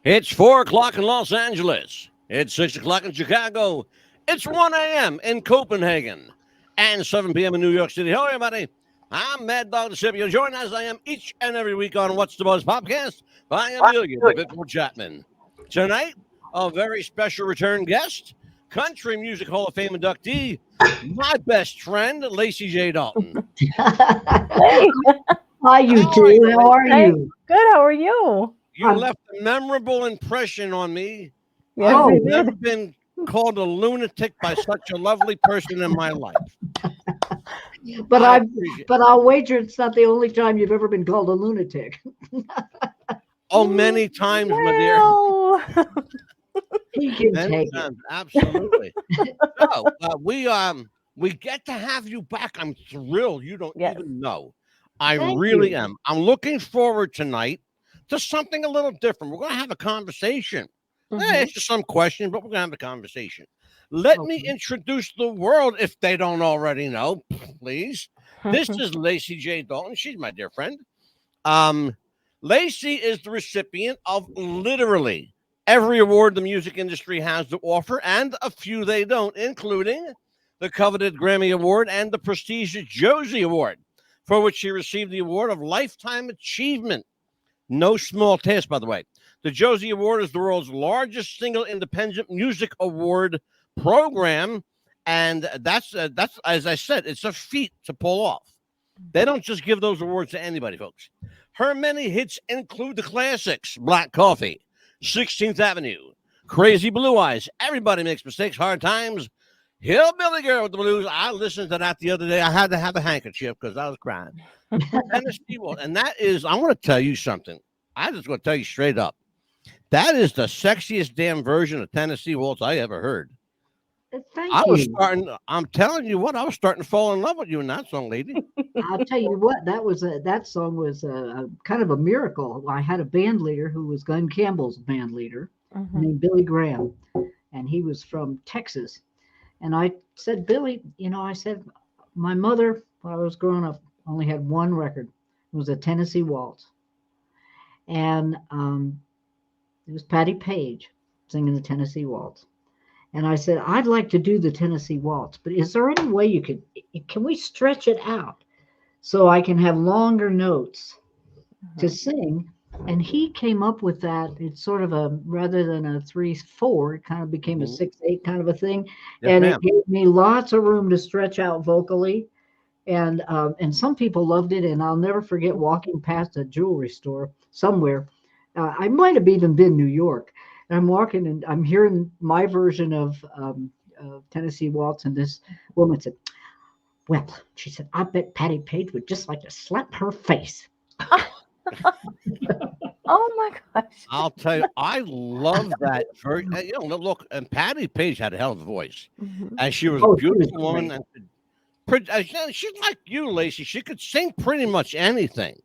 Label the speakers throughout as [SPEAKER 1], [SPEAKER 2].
[SPEAKER 1] It's 4 o'clock in Los Angeles. It's 6 o'clock in Chicago. It's 1 a.m. in Copenhagen. And 7 p.m. in New York City. Hello, everybody. I'm Mad Dog the Scipio. Join as I am each and every week on What's the Buzz podcast by Amelia, the Victor Chapman. Tonight, a very special return guest, Country Music Hall of Fame inductee, my best friend, Lacy J Dalton.
[SPEAKER 2] Hey.
[SPEAKER 3] Hi, you two. How are you?
[SPEAKER 2] Good. How are you?
[SPEAKER 1] You left a memorable impression on me.
[SPEAKER 2] Yes,
[SPEAKER 1] I've
[SPEAKER 2] we
[SPEAKER 1] never
[SPEAKER 2] did.
[SPEAKER 1] been called a lunatic by such a lovely person in my life.
[SPEAKER 3] But
[SPEAKER 1] I
[SPEAKER 3] I
[SPEAKER 1] appreciate-
[SPEAKER 3] but I'll wager it's not the only time you've ever been called a lunatic.
[SPEAKER 1] Oh, many times, my dear.
[SPEAKER 2] Well,
[SPEAKER 3] He can
[SPEAKER 1] Many
[SPEAKER 3] take it.
[SPEAKER 1] times, absolutely. So we get to have you back. I'm thrilled. You don't
[SPEAKER 2] Yes.
[SPEAKER 1] even know. I
[SPEAKER 3] Thank
[SPEAKER 1] really
[SPEAKER 3] you.
[SPEAKER 1] am. I'm looking forward tonight to something a little different. We're going to have a conversation.
[SPEAKER 2] mhm.
[SPEAKER 1] It's just some question, but we're going to have a conversation. Let me
[SPEAKER 3] Okay.
[SPEAKER 1] introduce the world if they don't already know, please. This is Lacy J Dalton. She's my dear friend. Lacy is the recipient of literally every award the music industry has to offer, and a few they don't, including the coveted Grammy Award and the prestigious Josie Award, for which she received the award of Lifetime Achievement. No small task, by the way. The Josie Award is the world's largest single independent music award program, and that's as I said, it's a feat to pull off. They don't just give those awards to anybody, folks. Her many hits include the classics: Black Coffee, 16th Avenue, Crazy Blue Eyes, Everybody Makes Mistakes, Hard Times, Hillbilly Girl with the Blues. I listened to that the other day. I had to have a handkerchief because I was crying. Tennessee Waltz, and that is, I want to tell you something. I just want to tell you straight up. That is the sexiest damn version of Tennessee Waltz I ever heard.
[SPEAKER 3] Thank
[SPEAKER 1] I was
[SPEAKER 3] you.
[SPEAKER 1] I'm telling you what, I was starting to fall in love with you in that song, lady.
[SPEAKER 3] I'll tell you what, that song was a kind of a miracle. I had a band leader who was Glenn Campbell's band leader
[SPEAKER 2] Mhm.
[SPEAKER 3] named Billy Graham, and he was from Texas. And I said, Billy, I said, my mother, when I was growing up, only had one record. It was a Tennessee Waltz. And it was Patti Page singing the Tennessee Waltz. And I said, I'd like to do the Tennessee Waltz, but is there any way can we stretch it out so I can have longer notes to sing? And he came up with that. It's sort of rather than a 3/4, it kind of became a
[SPEAKER 1] Mhm.
[SPEAKER 3] 6/8 kind of a thing.
[SPEAKER 1] Yes,
[SPEAKER 3] And
[SPEAKER 1] ma'am.
[SPEAKER 3] it gave me lots of room to stretch out vocally. And some people loved it. And I'll never forget walking past a jewelry store somewhere. I might have even been New York. And I'm walking and I'm hearing my version of Tennessee Waltz. And this woman said, well, she said, I bet Patti Page would just like to slap her face.
[SPEAKER 2] Oh my gosh.
[SPEAKER 1] I'll tell you, I love that. Look, and Patti Page had a hell of a voice.
[SPEAKER 2] Mhm.
[SPEAKER 1] And she was
[SPEAKER 3] Oh,
[SPEAKER 1] a
[SPEAKER 3] she was
[SPEAKER 1] beautiful woman.
[SPEAKER 3] great.
[SPEAKER 1] And she's like you, Lacy. She could sing pretty much anything.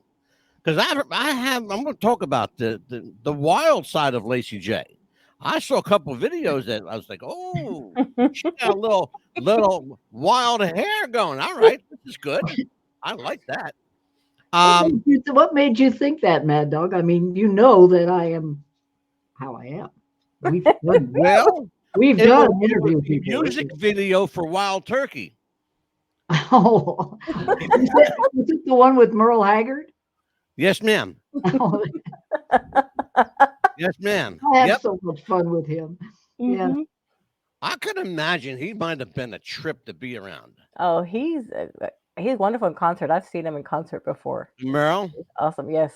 [SPEAKER 1] Because I'm going to talk about the wild side of Lacy J. I saw a couple of videos that I was like, oh, she got a little wild hair going. All right, this is good. I like that.
[SPEAKER 3] What made you think that, Mad Dog? I mean, you know that I am how I am. We've done,
[SPEAKER 1] Well,
[SPEAKER 3] we've
[SPEAKER 1] it
[SPEAKER 3] done
[SPEAKER 1] was
[SPEAKER 3] interview
[SPEAKER 1] a
[SPEAKER 3] people.
[SPEAKER 1] music video for Wild Turkey.
[SPEAKER 3] Oh, is it the one with Merle Haggard?
[SPEAKER 1] Yes, ma'am.
[SPEAKER 3] Oh,
[SPEAKER 1] Yes, ma'am.
[SPEAKER 3] I had
[SPEAKER 1] Yep.
[SPEAKER 3] so much fun with him. Yeah.
[SPEAKER 2] Mhm.
[SPEAKER 1] I could imagine he might have been a trip to be around.
[SPEAKER 2] Oh, he's wonderful in concert. I've seen him in concert before.
[SPEAKER 1] Merle?
[SPEAKER 2] He's awesome. Yes.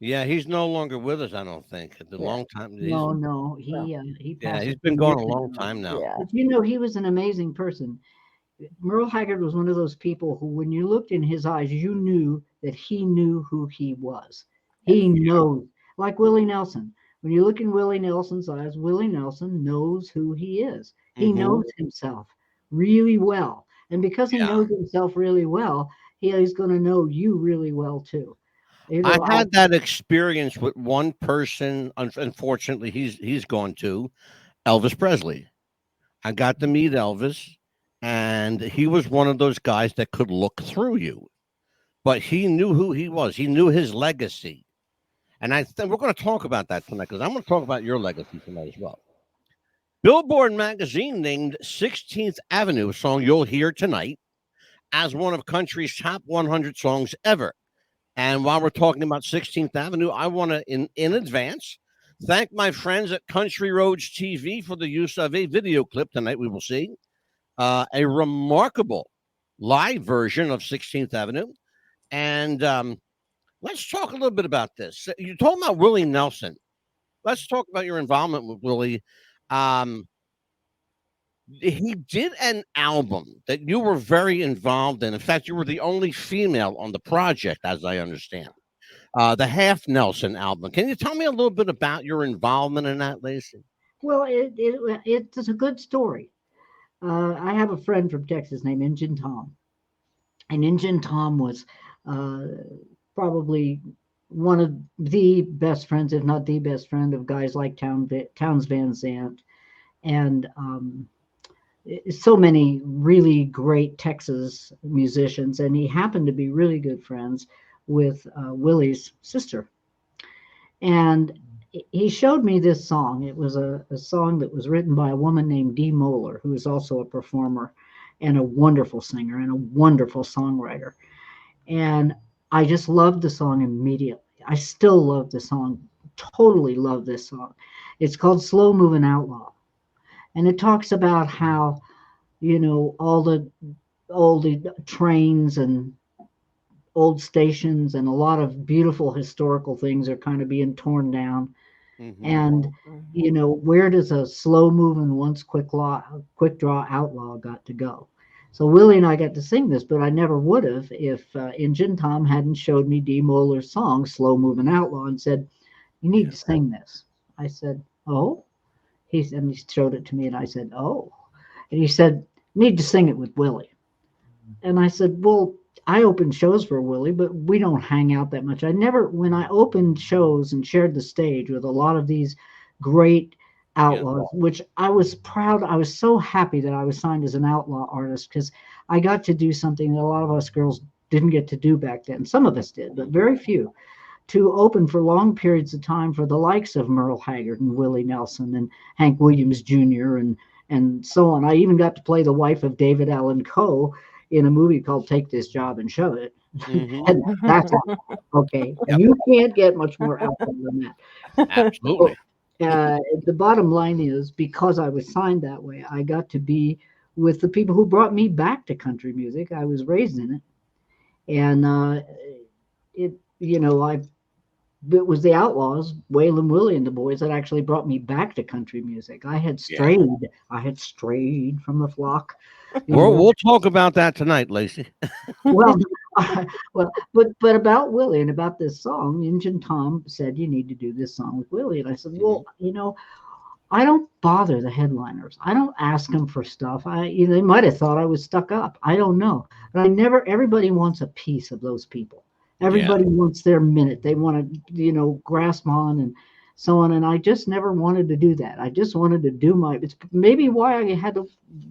[SPEAKER 1] Yeah, he's no longer with us, I don't think. The
[SPEAKER 2] Yeah.
[SPEAKER 1] long time.
[SPEAKER 3] No, he
[SPEAKER 1] Yeah,
[SPEAKER 3] passed
[SPEAKER 1] he's
[SPEAKER 3] a
[SPEAKER 1] been
[SPEAKER 3] few
[SPEAKER 1] gone a
[SPEAKER 3] years
[SPEAKER 1] long
[SPEAKER 3] ago.
[SPEAKER 1] time now.
[SPEAKER 2] Yeah.
[SPEAKER 3] But he was an amazing person. Merle Haggard was one of those people who, when you looked in his eyes, you knew that he knew who he was. He knows, like Willie Nelson. When you look in Willie Nelson's eyes, Willie Nelson knows who he is. He
[SPEAKER 1] Mhm.
[SPEAKER 3] knows himself really well. And because he
[SPEAKER 1] Yeah.
[SPEAKER 3] knows himself really well, he is going to know you really well too.
[SPEAKER 1] I had that experience with one person. Unfortunately, he's gone to Elvis Presley. I got to meet Elvis, and he was one of those guys that could look through you. But he knew who he was. He knew his legacy. And I think we're going to talk about that tonight because I'm going to talk about your legacy tonight as well. Billboard magazine named 16th Avenue, a song you'll hear tonight, as one of country's top 100 songs ever. And while we're talking about 16th Avenue, I want to, in advance, thank my friends at Country Roads TV for the use of a video clip tonight. We will see a remarkable live version of 16th Avenue. And let's talk a little bit about this. You're talking about Willie Nelson. Let's talk about your involvement with Willie. He did an album that you were very involved in. In fact, you were the only female on the project, as I understand. The Half Nelson album. Can you tell me a little bit about your involvement in that, Lacy?
[SPEAKER 3] Well, it's a good story. I have a friend from Texas named Injun Tom. And Injun Tom was probably one of the best friends, if not the best friend, of guys like Townes Van Zandt. And so many really great Texas musicians. And he happened to be really good friends with Willie's sister. And he showed me this song. It was a song that was written by a woman named Dee Moeller, who is also a performer and a wonderful singer and a wonderful songwriter. And I just loved the song immediately. I still love the song, totally love this song. It's called Slow Moving Outlaw. And it talks about how, you know, all the trains and old stations and a lot of beautiful historical things are kind of being torn down. Mm-hmm. And, you know, where does a slow moving, once quick draw outlaw got to go? So Willie and I got to sing this, but I never would have if Injun Tom hadn't showed me Dee Moeller's song, Slow Moving Outlaw, and said, you need to sing this. I said, oh? He showed it to me, and I said, oh. And he said, need to sing it with Willie. And I said, well, I opened shows for Willie, but we don't hang out that much. When I opened shows and shared the stage with a lot of these great outlaws, which I was proud, I was so happy that I was signed as an outlaw artist because I got to do something that a lot of us girls didn't get to do back then. Some of us did, but very few. To open for long periods of time for the likes of Merle Haggard and Willie Nelson and Hank Williams Jr. and so on. I even got to play the wife of David Allan Coe in a movie called Take This Job and Shove It. Mm-hmm. And that's okay. Yep. You can't get much more outlaw than that.
[SPEAKER 1] Absolutely.
[SPEAKER 3] So, the bottom line is, because I was signed that way, I got to be with the people who brought me back to country music. I was raised in it. And it was the Outlaws, Waylon Willie and the boys, that actually brought me back to country music. I had strayed from the flock.
[SPEAKER 1] We'll talk about that tonight, Lacy.
[SPEAKER 3] But about Willie and about this song, Injun Tom said, you need to do this song with Willie. And I said, well, you know, I don't bother the headliners. I don't ask them for stuff. They might have thought I was stuck up. I don't know. But everybody wants a piece of those people. Everybody wants their minute. They want to, grasp on and so on. And I just never wanted to do that. I just wanted to do it's maybe why I had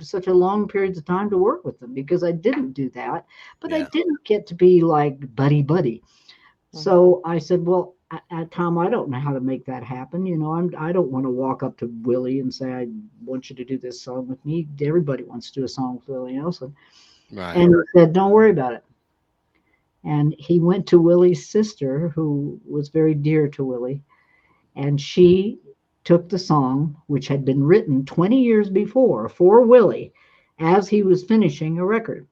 [SPEAKER 3] such a long periods of time to work with them, because I didn't do that, but I didn't get to be like buddy. Mm-hmm. So I said, well, Tom, I don't know how to make that happen. I don't want to walk up to Willie and say, I want you to do this song with me. Everybody wants to do a song with Willie Nelson. Right. And he said, don't worry about it. And he went to Willie's sister, who was very dear to Willie, and she took the song, which had been written 20 years before for Willie, as he was finishing a record.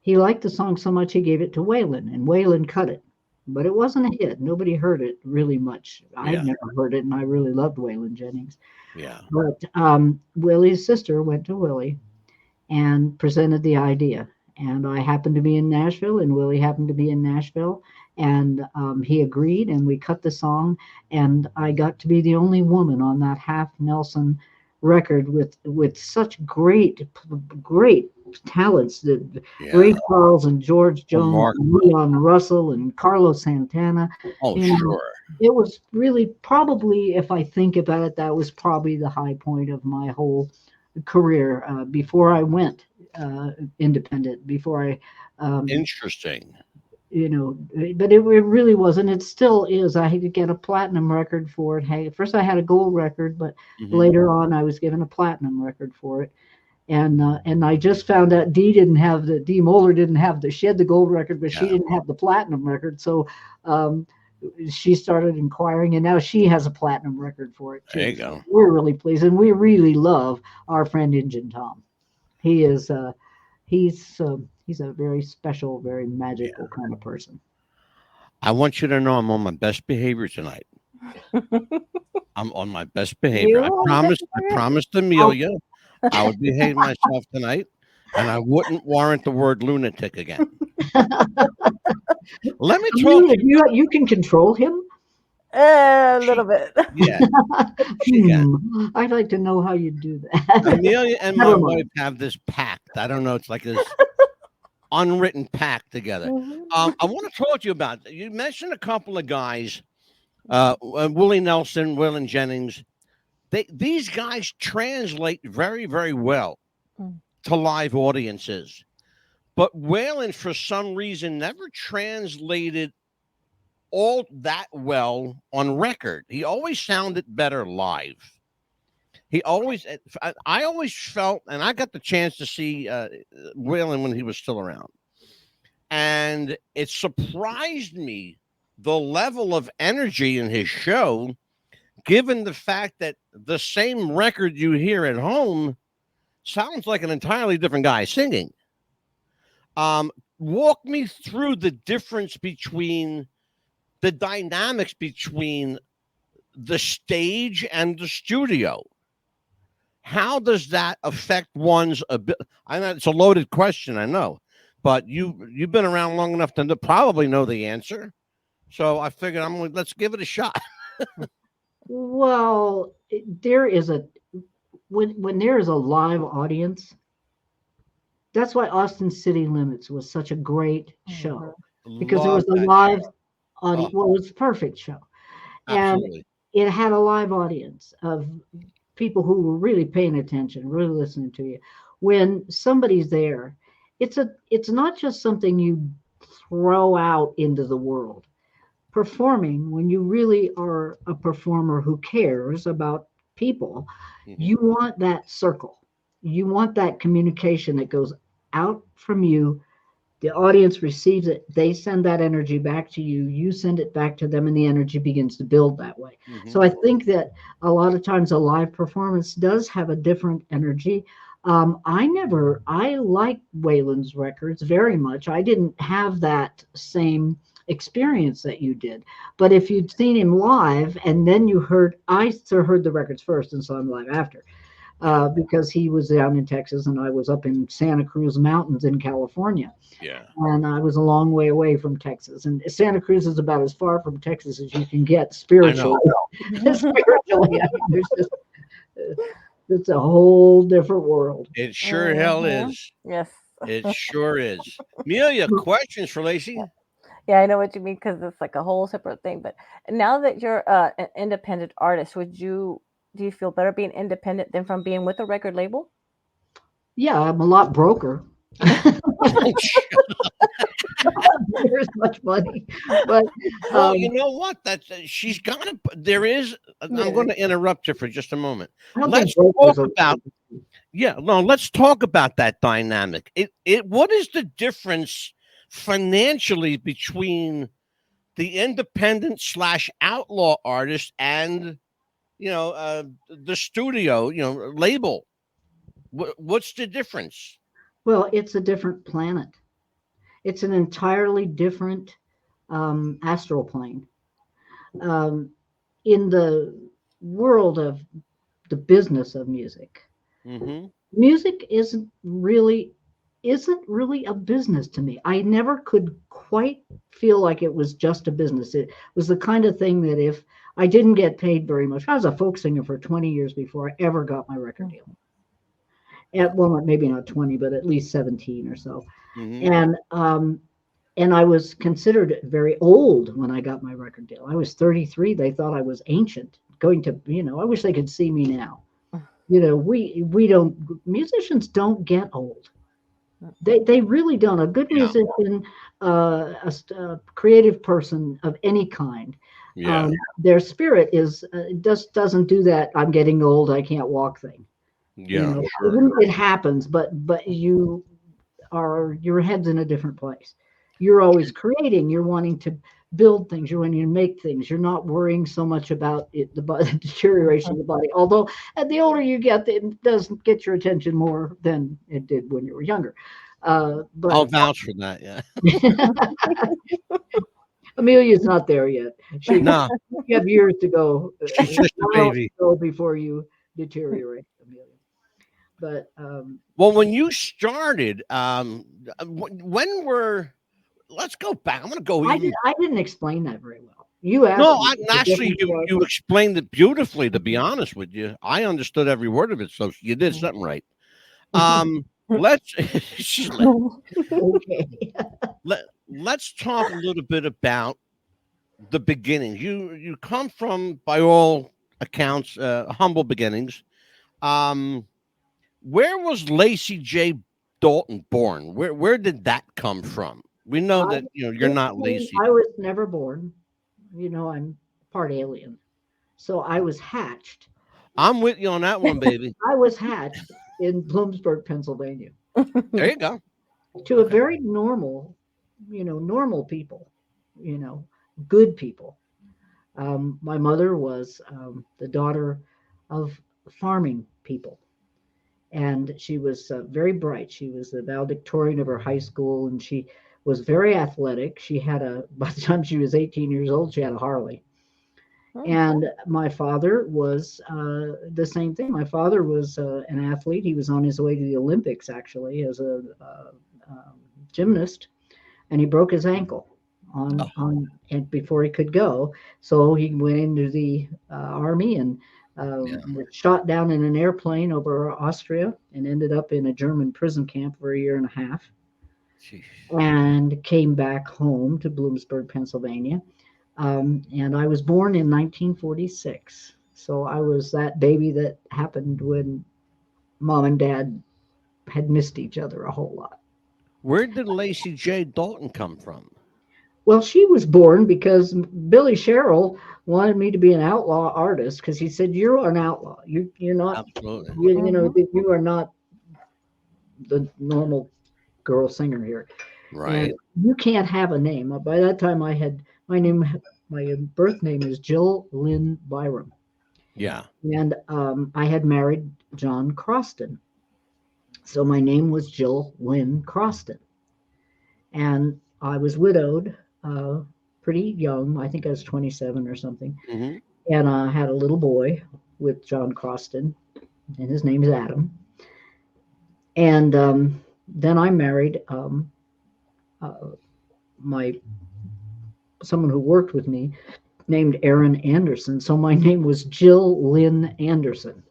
[SPEAKER 3] He liked the song so much he gave it to Waylon, and Waylon cut it. But it wasn't a hit. Nobody heard it really much. I'd never heard it, and I really loved Waylon Jennings. Yeah. But Willie's sister went to Willie and presented the idea. And I happened to be in Nashville, and Willie happened to be in Nashville, and he agreed, and we cut the song, and I got to be the only woman on that Half Nelson record with such great talents, Ray Charles and George Jones, and Leon Russell and Carlos Santana.
[SPEAKER 1] Oh, sure.
[SPEAKER 3] It was really, probably, if I think about it, that was probably the high point of my whole career before I went independent, before I
[SPEAKER 1] interesting.
[SPEAKER 3] but it really wasn't. It still is. I had to get a platinum record for it. Hey, at first I had a gold record, but later on I was given a platinum record for it. And I just found out Dee Moeller didn't have she had the gold record, but she didn't have the platinum record. So she started inquiring, and now she has a platinum record for it too.
[SPEAKER 1] There you go.
[SPEAKER 3] So we're really pleased, and we really love our friend Injun Tom. He is he's a very special, very magical kind of person.
[SPEAKER 1] I want you to know I'm on my best behavior tonight. I'm on my best behavior. I promised Amelia I would behave myself tonight, and I wouldn't warrant the word lunatic again. Let me talk.
[SPEAKER 3] You can control him?
[SPEAKER 2] A little bit.
[SPEAKER 1] Yeah.
[SPEAKER 3] I'd like to know how you do that.
[SPEAKER 1] Amelia and my wife have this pact. I don't know. It's like this unwritten pact together. I want to talk to you about. You mentioned a couple of guys, Willie Nelson, Waylon Jennings. These guys translate very, very well to live audiences. But Waylon, for some reason, never translated all that well on record. He always sounded better live. I always felt, and I got the chance to see Waylon when he was still around. And it surprised me the level of energy in his show, given the fact that the same record you hear at home sounds like an entirely different guy singing. Walk me through the difference between the dynamics between the stage and the studio. How does that affect one's ability? I know it's a loaded question, I know, but you've been around long enough to probably know the answer. So I figured let's give it a shot.
[SPEAKER 3] Well, there is when there is a live audience, that's why Austin City Limits was such a great show, because there was a live audience. Well, it was a perfect show. Absolutely. And it had a live audience of people who were really paying attention, really listening to you. When somebody's there, it's not just something you throw out into the world. Performing, when you really are a performer who cares about people, you want that circle. You want that communication that goes out from you. The audience receives it. They send that energy back to you. You send it back to them, and the energy begins to build that way. So I think that a lot of times a live performance does have a different energy. I like Waylon's records very much. I didn't have that same experience that you did, but if you'd seen him live and then I heard the records first and saw him live after, because he was down in Texas and I was up in Santa Cruz Mountains in California. And I was a long way away from Texas, and Santa Cruz is about as far from Texas as you can get spiritually. Spiritually, I mean, it's a whole different world.
[SPEAKER 1] It sure hell is.
[SPEAKER 2] Yes,
[SPEAKER 1] it sure is. Amelia, questions for Lacy?
[SPEAKER 2] Yeah, I know what you mean, because it's like a whole separate thing. But now that you're an independent artist, do you feel better being independent than from being with a record label?
[SPEAKER 3] Yeah, I'm a lot broker. There's much money, but
[SPEAKER 1] well, you know what? She's got to. There is. I'm going to interrupt you for just a moment. Let's talk about that dynamic. What is the difference financially between the independent / outlaw artist and the studio label? What's the difference?
[SPEAKER 3] Well, it's a different planet. It's an entirely different astral plane. In the world of the business of music, music isn't really a business to me. I never could quite feel like it was just a business. It was the kind of thing that if I didn't get paid very much, I was a folk singer for 20 years before I ever got my record deal. Well, maybe not 20, but at least 17 or so. And I was considered very old when I got my record deal. I was 33. They thought I was ancient. I wish they could see me now. Musicians don't get old. They really don't. A good musician, a creative person of any kind,
[SPEAKER 1] Yeah.
[SPEAKER 3] their spirit is just doesn't do that. I'm getting old, I can't walk thing.
[SPEAKER 1] Yeah. Sure.
[SPEAKER 3] It happens, but your head's in a different place. You're always creating. You're wanting to build things. You're wanting to make things. You're not worrying so much about the deterioration of the body. Although, the older you get, it does get your attention more than it did when you were younger.
[SPEAKER 1] I'll vouch for that. Yeah.
[SPEAKER 3] Amelia's not there yet.
[SPEAKER 1] No.
[SPEAKER 3] You have years to go.
[SPEAKER 1] She's just a baby.
[SPEAKER 3] Before you deteriorate, Amelia. But
[SPEAKER 1] well, when you started, let's go back. I'm going to go.
[SPEAKER 3] I didn't explain that very well. You asked.
[SPEAKER 1] No, actually, you explained it beautifully. To be honest with you, I understood every word of it. So you did something right. Let's talk a little bit about the beginnings. You come from, by all accounts, humble beginnings. Where was Lacy J Dalton born? Where did that come from? We know that you're not Lacy.
[SPEAKER 3] I was never born. I'm part alien, so I was hatched.
[SPEAKER 1] I'm with you on that one, baby.
[SPEAKER 3] I was hatched in Bloomsburg, Pennsylvania.
[SPEAKER 1] There you go.
[SPEAKER 3] To a very normal people, good people. My mother was the daughter of farming people. And she was very bright. She was the valedictorian of her high school, and she was very athletic. She had by the time she was 18 years old, she had a Harley. And my father was the same thing. My father was an athlete. He was on his way to the Olympics, actually, as a gymnast, and he broke his ankle and before he could go. So he went into the army and was shot down in an airplane over Austria and ended up in a German prison camp for a year and a half. Jeez. And came back home to Bloomsburg, Pennsylvania. And I was born in 1946. So I was that baby that happened when mom and dad had missed each other a whole lot.
[SPEAKER 1] Where did Lacy J Dalton come from?
[SPEAKER 3] Well, she was born because Billy Sherrill wanted me to be an outlaw artist because he said, "You're an outlaw. You're not.
[SPEAKER 1] Absolutely.
[SPEAKER 3] You are not the normal girl singer here.
[SPEAKER 1] Right.
[SPEAKER 3] And you can't have a name." By that time, I had my birth name is Jill Lynne Byrem.
[SPEAKER 1] Yeah.
[SPEAKER 3] And I had married John Croston, so my name was Jill Lynne Croston, and I was widowed. Pretty young. I think I was 27 or something. Mm-hmm. And I had a little boy with John Croston, and his name is Adam. And then I married someone who worked with me named Aaron Anderson. So my name was Jill Lynne Anderson.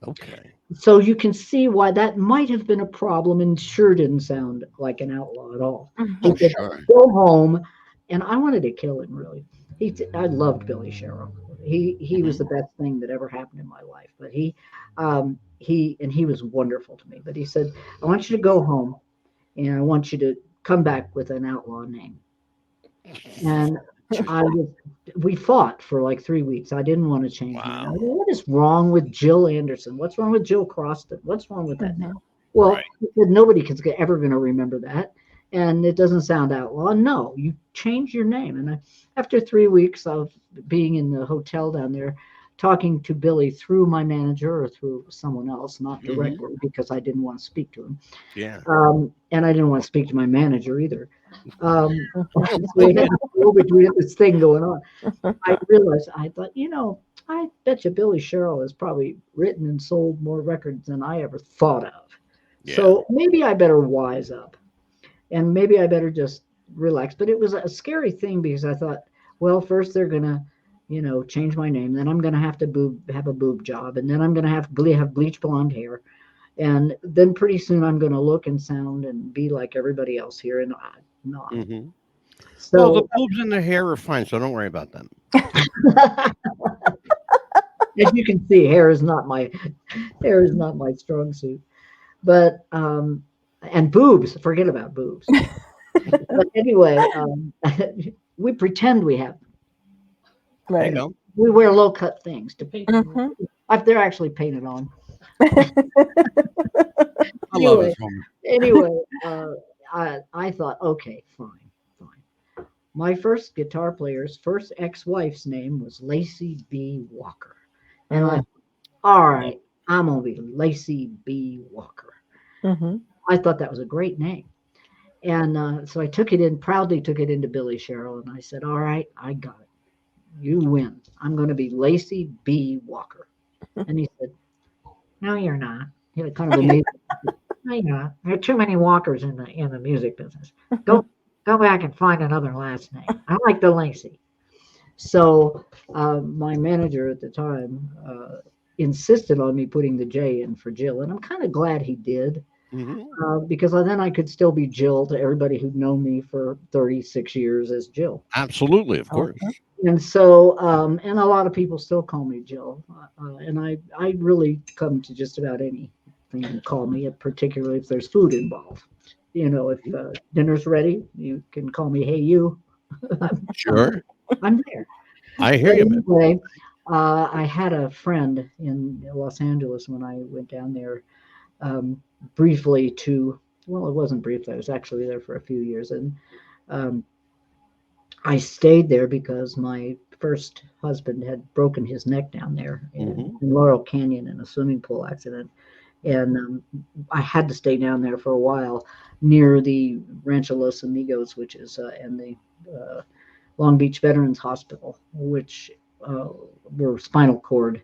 [SPEAKER 1] Okay.
[SPEAKER 3] So you can see why that might have been a problem and sure didn't sound like an outlaw at all. He said,
[SPEAKER 1] sure.
[SPEAKER 3] Go home. And I wanted to kill him, really. I loved Billy Sherrill. He was the best thing that ever happened in my life. But he was wonderful to me. But he said, I want you to go home and I want you to come back with an outlaw name. And we fought for like 3 weeks. I didn't want to change my name. What is wrong with Jill Anderson? What's wrong with Jill Croston? What's wrong with that name? Well, he said, nobody is ever going to remember that. And it doesn't sound outlaw. No, you change your name. And after 3 weeks of being in the hotel down there, talking to Billy through my manager or through someone else, not directly, because I didn't want to speak to him. Yeah. And I didn't want to speak to my manager either. So we had this thing going on. I realized, I thought, I bet you Billy Sherrill has probably written and sold more records than I ever thought of. Yeah. So maybe I better wise up. And maybe I better just relax. But it was a scary thing because I thought, well, first they're going to, change my name. Then I'm going to have to have a boob job. And then I'm going to have bleach blonde hair. And then pretty soon I'm going to look and sound and be like everybody else here. And I'm not. Mm-hmm. So,
[SPEAKER 1] well, the boobs and the hair are fine. So don't worry about them.
[SPEAKER 3] As you can see, hair is not my strong suit. But, And boobs, forget about boobs. But anyway, we pretend we have them.
[SPEAKER 1] There you
[SPEAKER 2] Right.
[SPEAKER 1] go.
[SPEAKER 3] We wear low-cut things to paint.
[SPEAKER 2] Mhm.
[SPEAKER 3] They're actually painted on.
[SPEAKER 1] I love
[SPEAKER 3] Anyway,
[SPEAKER 1] this woman.
[SPEAKER 3] anyway, I thought, okay, fine. My first guitar player's first ex-wife's name was Lacy B. Walker. And I thought, all right, I'm going to be Lacy B. Walker.
[SPEAKER 2] Mhm.
[SPEAKER 3] I thought that was a great name. And so I proudly took it into Billy Sherrill, and I said, all right, I got it. You win. I'm going to be Lacy B. Walker. And he said, no, you're not. He was kind of amazed. No, you're not. There are too many Walkers in the music business. Go back and find another last name. I like the Lacy. So my manager at the time insisted on me putting the J in for Jill, and I'm kind of glad he did. Because then I could still be Jill to everybody who'd known me for 36 years as Jill.
[SPEAKER 1] Absolutely, of course.
[SPEAKER 3] And so, and a lot of people still call me Jill. And I really come to just about anything you call me, particularly if there's food involved. You know, if dinner's ready, you can call me, hey, you.
[SPEAKER 1] Sure.
[SPEAKER 3] I'm there.
[SPEAKER 1] I hear you, man.
[SPEAKER 3] Anyway, I had a friend in Los Angeles when I went down there briefly well, it wasn't briefly. I was actually there for a few years. And I stayed there because my first husband had broken his neck down there in Laurel Canyon in a swimming pool accident. And I had to stay down there for a while near the Rancho Los Amigos, which is and the Long Beach Veterans Hospital, which were spinal cord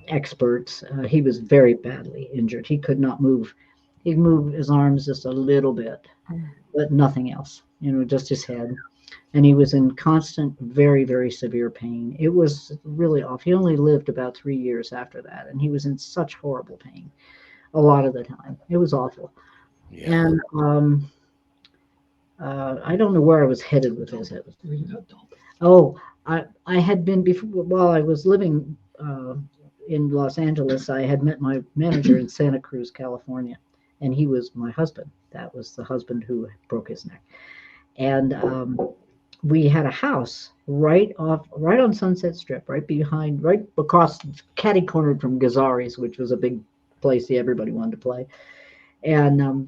[SPEAKER 3] experts. He was very badly injured. He could not move. He'd move his arms just a little bit, but nothing else, just his head. And he was in constant, very, very severe pain. It was really awful. He only lived about 3 years after that, and he was in such horrible pain a lot of the time. It was awful. Yeah. And I don't know where I was headed with this. Oh, I had been before, while I was living in Los Angeles, I had met my manager in Santa Cruz, California, and he was my husband. That was the husband who broke his neck. And we had a house right on Sunset Strip, right across, catty-cornered from Gazzari's, which was a big place everybody wanted to play. And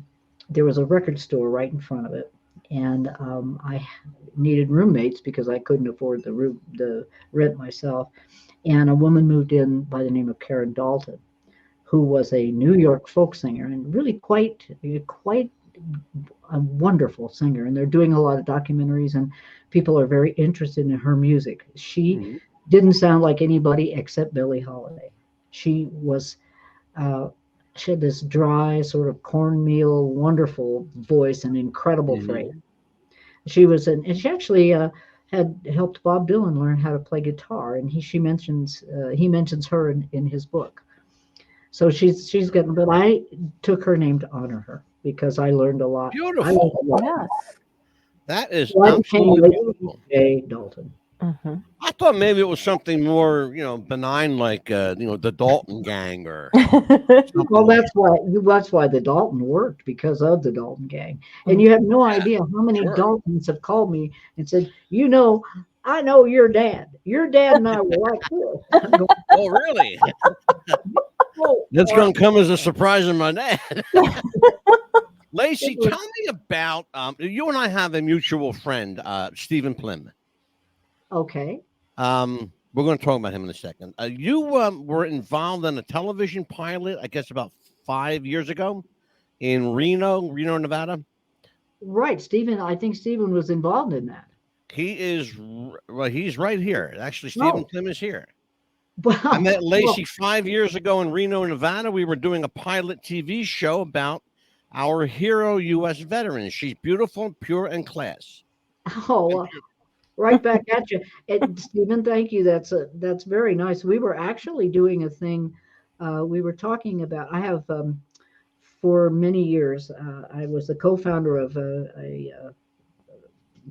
[SPEAKER 3] there was a record store right in front of it. And I needed roommates because I couldn't afford the rent myself. And a woman moved in by the name of Karen Dalton, who was a New York folk singer and really quite a wonderful singer. And they're doing a lot of documentaries, and people are very interested in her music. She didn't sound like anybody except Billie Holiday. She had this dry, sort of cornmeal, wonderful voice and incredible phrase. And she actually had helped Bob Dylan learn how to play guitar, and he mentions her in his book. So she's getting, but I took her name to honor her because I learned a lot.
[SPEAKER 1] Beautiful.
[SPEAKER 2] Yes.
[SPEAKER 1] That is absolutely beautiful.
[SPEAKER 3] J Dalton.
[SPEAKER 1] I thought maybe it was something more, benign, like the Dalton Gang or.
[SPEAKER 3] Well, that's why the Dalton worked, because of the Dalton Gang. And you have no idea how many Daltons have called me and said, I know your dad. Your dad and I were like this.
[SPEAKER 1] Oh, really? That's going to come as a surprise in my dad. Lacy, tell me about you and I have a mutual friend, Stephen Plim.
[SPEAKER 3] Okay.
[SPEAKER 1] We're going to talk about him in a second. You were involved in a television pilot, I guess, about 5 years ago in Reno, Nevada. Right.
[SPEAKER 3] I think Stephen was involved in that.
[SPEAKER 1] He's right here. Actually, Stephen Plim is here. Well, I met Lacy 5 years ago in Reno, Nevada. We were doing a pilot TV show about our hero U.S. veterans. She's beautiful, pure, and class.
[SPEAKER 3] Oh, right back at you. And Stephen, thank you. That's very nice. We were actually doing a thing. We were talking about, I have, for many years, I was the co-founder of a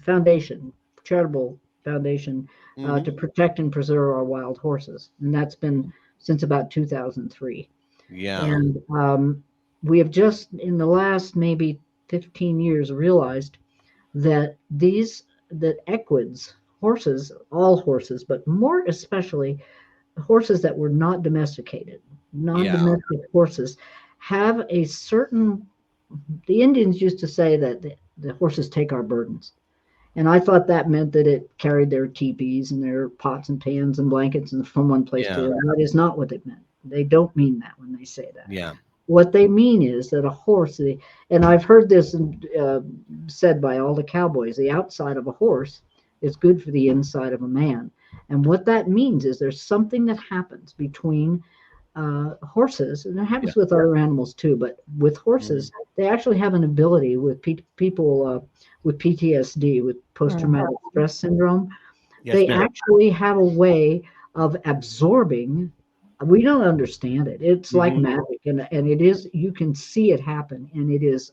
[SPEAKER 3] foundation, charitable foundation, to protect and preserve our wild horses. And that's been since about 2003.
[SPEAKER 1] Yeah.
[SPEAKER 3] And we have just in the last maybe 15 years realized that that equids, horses, all horses, but more especially horses that were not domesticated,
[SPEAKER 1] Yeah.
[SPEAKER 3] non-domestic horses, have a certain. The Indians used to say that the horses take our burdens. And I thought that meant that it carried their teepees and their pots and pans and blankets and from one place to
[SPEAKER 1] Yeah.
[SPEAKER 3] another. That is not what it meant. They don't mean that when they say that.
[SPEAKER 1] Yeah.
[SPEAKER 3] What they mean is that a horse, and I've heard this said by all the cowboys, the outside of a horse is good for the inside of a man. And what that means is there's something that happens between horses, and it happens with other animals too, but with horses, they actually have an ability with people with PTSD, with post-traumatic stress syndrome.
[SPEAKER 1] Yes,
[SPEAKER 3] They
[SPEAKER 1] ma'am.
[SPEAKER 3] actually have a way of absorbing. We don't understand it. It's like magic, and it is. You can see it happen, and it's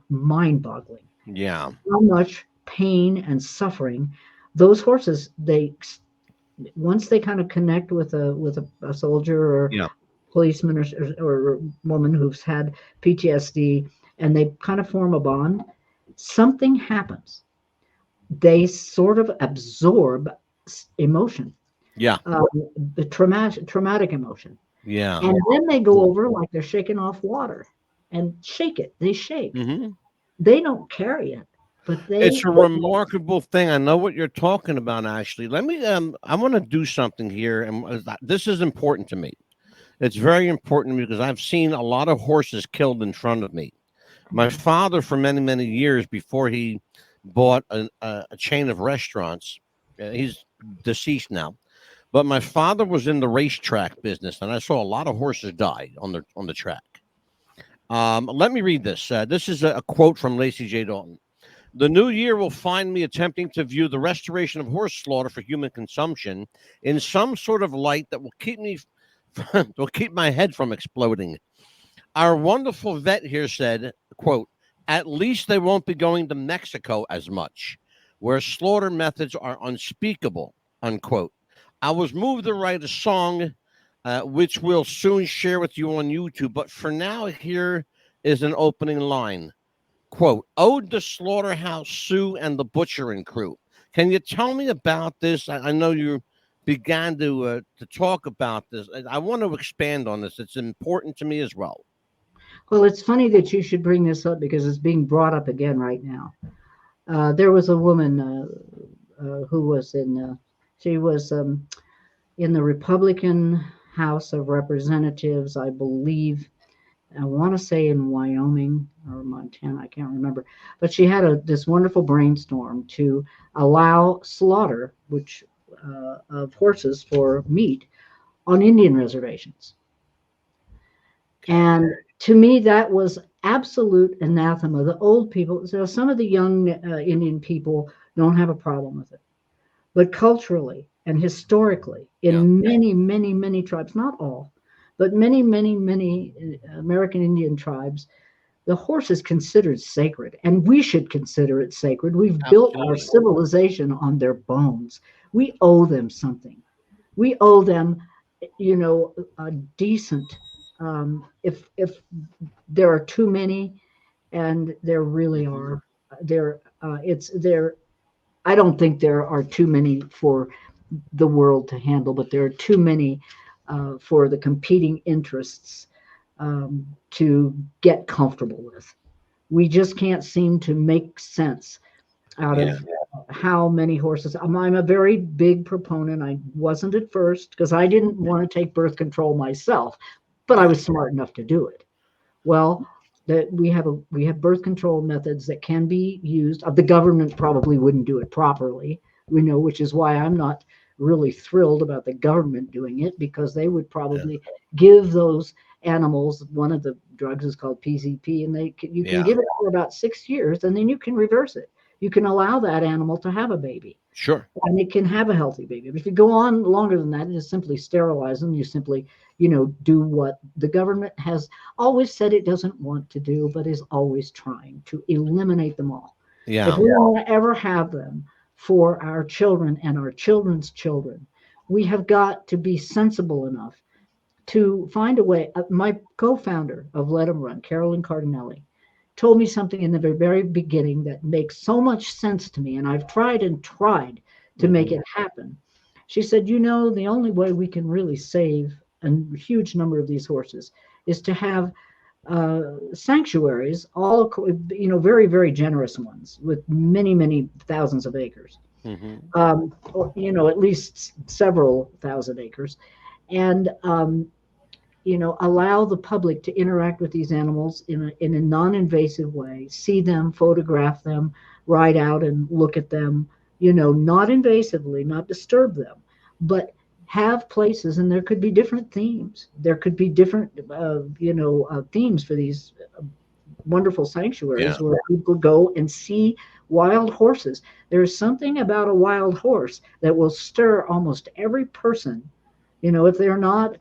[SPEAKER 3] mind-boggling
[SPEAKER 1] Yeah.
[SPEAKER 3] how much pain and suffering those horses, once they kind of connect with a soldier or
[SPEAKER 1] Yeah.
[SPEAKER 3] policeman or woman who's had PTSD, and they kind of form a bond, something happens. They sort of absorb emotion,
[SPEAKER 1] Yeah.
[SPEAKER 3] the traumatic emotion,
[SPEAKER 1] Yeah.
[SPEAKER 3] and then they go over like they're shaking off water and shake it. They shake.
[SPEAKER 1] Hmm.
[SPEAKER 3] They don't carry it, but
[SPEAKER 1] It's a remarkable thing. I know what you're talking about, Ashley. Let me I want to do something here, and this is important to me. It's very important to me because I've seen a lot of horses killed in front of me. My father, for many, many years before he bought a chain of restaurants, he's deceased now, but my father was in the racetrack business, and I saw a lot of horses die on the track. Let me read this. This is a quote from Lacy J Dalton. The new year will find me attempting to view the restoration of horse slaughter for human consumption in some sort of light that will keep my head from exploding. Our wonderful vet here said, quote, at least they won't be going to Mexico as much, where slaughter methods are unspeakable, unquote. I was moved to write a song, which we'll soon share with you on YouTube. But for now, here is an opening line. Quote, ode to Slaughterhouse Sue and the butchering crew. Can you tell me about this? I know you began to talk about this. I want to expand on this. It's important to me as well.
[SPEAKER 3] Well, it's funny that you should bring this up because it's being brought up again right now. There was a woman who was she was in the Republican House of Representatives, I believe. I want to say in Wyoming or Montana, I can't remember. But she had this wonderful brainstorm to allow slaughter, of horses for meat on Indian reservations. And to me, that was absolute anathema. The old people, so some of the young Indian people don't have a problem with it. But culturally and historically, in many, many, many tribes, not all, but many, many, many American Indian tribes, the horse is considered sacred, and we should consider it sacred. We've built our civilization on their bones. We owe them something. We owe them, a decent. If there are too many, and there really are, I don't think there are too many for the world to handle, but there are too many for the competing interests to get comfortable with. We just can't seem to make sense out of how many horses. I'm a very big proponent. I wasn't at first because I didn't want to take birth control myself, but I was smart enough to do it. Well, that we have birth control methods that can be used. The government probably wouldn't do it properly, which is why I'm not really thrilled about the government doing it, because they would probably give those animals, one of the drugs is called PCP, and you can give it for about 6 years, and then you can reverse it. You can allow that animal to have a baby.
[SPEAKER 1] Sure.
[SPEAKER 3] And it can have a healthy baby. But if you go on longer than that, you just simply sterilize them. You simply, do what the government has always said it doesn't want to do, but is always trying to eliminate them all.
[SPEAKER 1] Yeah.
[SPEAKER 3] If we want to ever have them for our children and our children's children, we have got to be sensible enough to find a way. My co-founder of Let 'Em Run, Carolyn Cardinelli, told me something in the very beginning that makes so much sense to me, and I've tried and tried to make it happen. She said, you know, the only way we can really save a huge number of these horses is to have sanctuaries, all, you know, very, very generous ones with many, many thousands of acres, or, you know, at least several thousand acres, and you know, allow the public to interact with these animals in a non-invasive way, see them, photograph them, ride out and look at them, you know, not invasively, not disturb them, but have places, and there could be different themes. There could be different, you know, themes for these wonderful sanctuaries where people go and see wild horses. There's something about a wild horse that will stir almost every person, you know, if they're not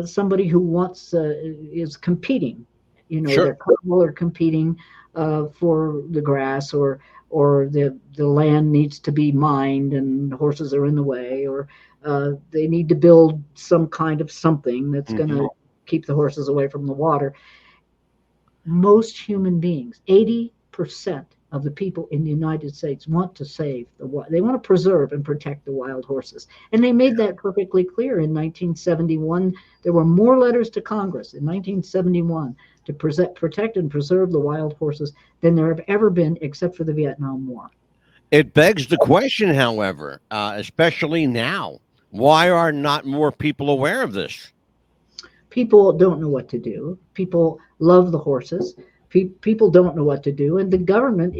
[SPEAKER 3] somebody who wants is competing, you know, they're couple are competing for the grass, or the land needs to be mined and horses are in the way, or they need to build some kind of something that's going to keep the horses away from the water. Most human beings, 80% of the people in the United States want to save they want to preserve and protect the wild horses. And they made that perfectly clear in 1971. There were more letters to Congress in 1971 to protect and preserve the wild horses than there have ever been, except for the Vietnam War.
[SPEAKER 1] It begs the question, however, especially now, why are not more people aware of this?
[SPEAKER 3] People don't know what to do. People love the horses. People don't know what to do, and the government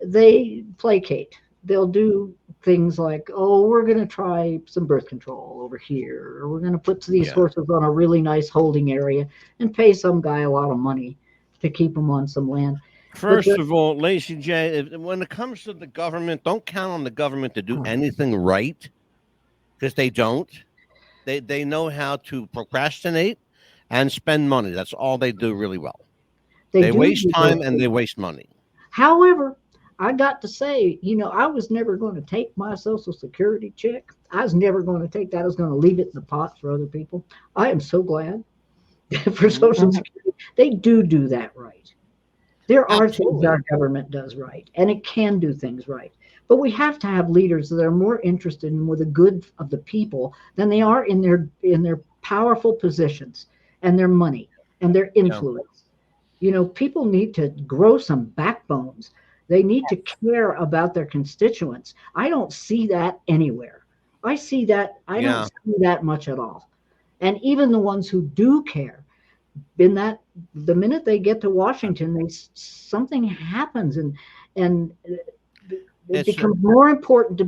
[SPEAKER 3] they placate. They'll do things like, oh, we're going to try some birth control over here, or we're going to put these horses on a really nice holding area and pay some guy a lot of money to keep them on some land.
[SPEAKER 1] First of all, Lacy J, when it comes to the government, don't count on the government to do anything right, because they don't. They know how to procrastinate and spend money. That's all they do really well. They waste time and they waste money.
[SPEAKER 3] However, I got to say, you know, I was never going to take my Social Security check. I was never going to take that. I was going to leave it in the pot for other people. I am so glad for Social Security. They do that right. There are things our government does right, and it can do things right. But we have to have leaders that are more interested in the good of the people than they are in their powerful positions and their money and their influence. You know, people need to grow some backbones. They need to care about their constituents. I don't see that anywhere. I see that. I don't see that much at all. And even the ones who do care, the minute they get to Washington, something happens, and it becomes more important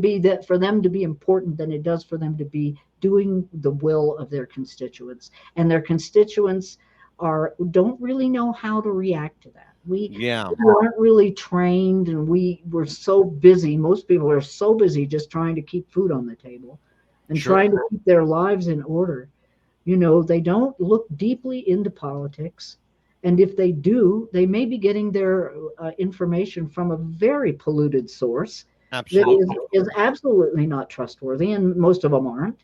[SPEAKER 3] for them to be important than it does for them to be doing the will of their constituents. And their constituents don't really know how to react to that. We aren't really trained, and we're so busy. Most people are so busy just trying to keep food on the table and trying to keep their lives in order. You know, they don't look deeply into politics. And if they do, they may be getting their information from a very polluted source that is absolutely not trustworthy, and most of them aren't.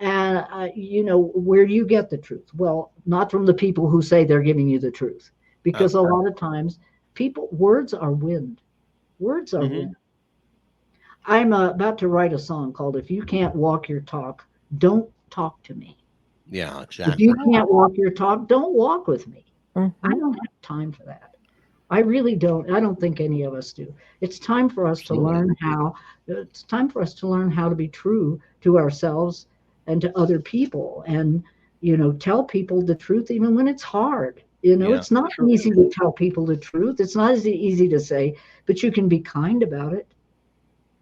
[SPEAKER 3] And, you know, where do you get the truth? Well, not from the people who say they're giving you the truth, because a lot of times words are wind. Words are wind. I'm about to write a song called "If You Can't Walk Your Talk, Don't Talk to Me."
[SPEAKER 1] Yeah, exactly.
[SPEAKER 3] If you can't walk your talk, don't walk with me. I don't have time for that. I really don't. I don't think any of us do. It's time for us to learn how. It's time for us to learn how to be true to ourselves and to other people, and, you know, tell people the truth even when it's hard. You know, it's not easy to tell people the truth. It's not easy to say, but you can be kind about it.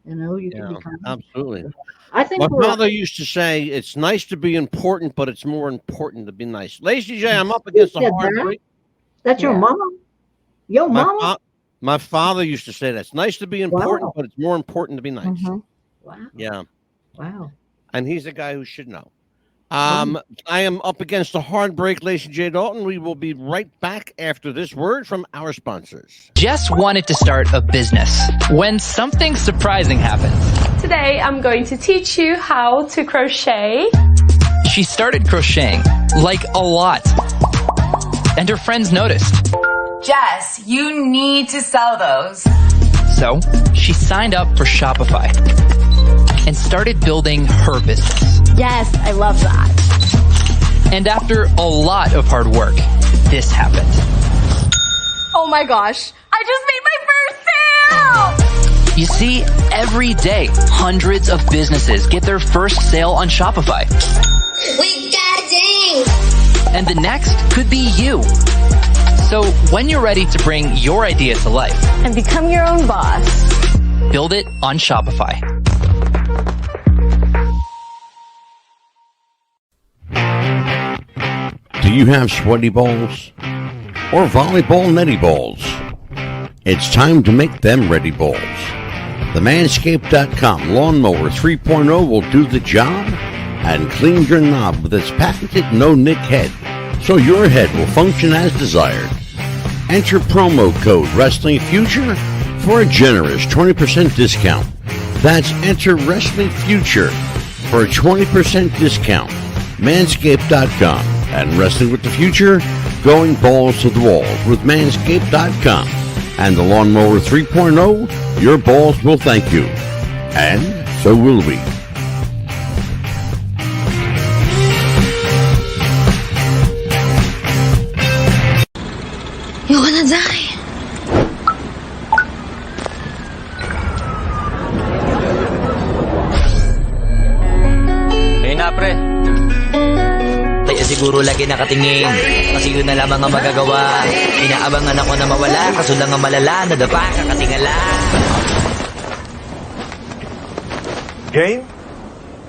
[SPEAKER 3] You know, you can be kind.
[SPEAKER 1] Absolutely.
[SPEAKER 3] I think
[SPEAKER 1] my father used to say, it's nice to be important, but it's more important to be nice. Lacy J, I'm up against a hard break.
[SPEAKER 3] That's your mama? Your mama?
[SPEAKER 1] My father used to say that. It's nice to be important, but it's more important to be nice.
[SPEAKER 3] Wow.
[SPEAKER 1] Yeah.
[SPEAKER 3] Wow.
[SPEAKER 1] And he's a guy who should know. I am up against a hard break, Lacy J Dalton. We will be right back after this word from our sponsors.
[SPEAKER 4] Jess wanted to start a business when something surprising happened.
[SPEAKER 5] Today, I'm going to teach you how to crochet.
[SPEAKER 4] She started crocheting, like a lot. And her friends noticed.
[SPEAKER 5] Jess, you need to sell those.
[SPEAKER 4] So she signed up for Shopify and started building her business.
[SPEAKER 2] Yes, I love that.
[SPEAKER 4] And after a lot of hard work, this happened.
[SPEAKER 5] Oh my gosh, I just made my first sale!
[SPEAKER 4] You see, every day, hundreds of businesses get their first sale on Shopify.
[SPEAKER 6] We got ding!
[SPEAKER 4] And the next could be you. So when you're ready to bring your idea to life
[SPEAKER 2] And become your own boss.
[SPEAKER 4] build it on Shopify.
[SPEAKER 1] Do you have sweaty balls or volleyball netty balls? It's time to make them ready balls. The Manscaped.com Lawnmower 3.0 will do the job and clean your knob with its patented no-nick head, so your head will function as desired. Enter promo code Wrestling Future for a generous 20% discount. That's enter Wrestling Future for a 20% discount. Manscaped.com and Wrestling with the Future, going balls to the walls with Manscaped.com and the Lawnmower 3.0. Your balls will thank you, and so will we.
[SPEAKER 6] You're gonna die.
[SPEAKER 7] Ngayon na, pre. Kaya siguro lagi nakatingin. Kasi yun na lamang ang magagawa. Inaabangan ako na mawala. Kaso lang ang malala. Nadapa, kakatingala.
[SPEAKER 8] Game?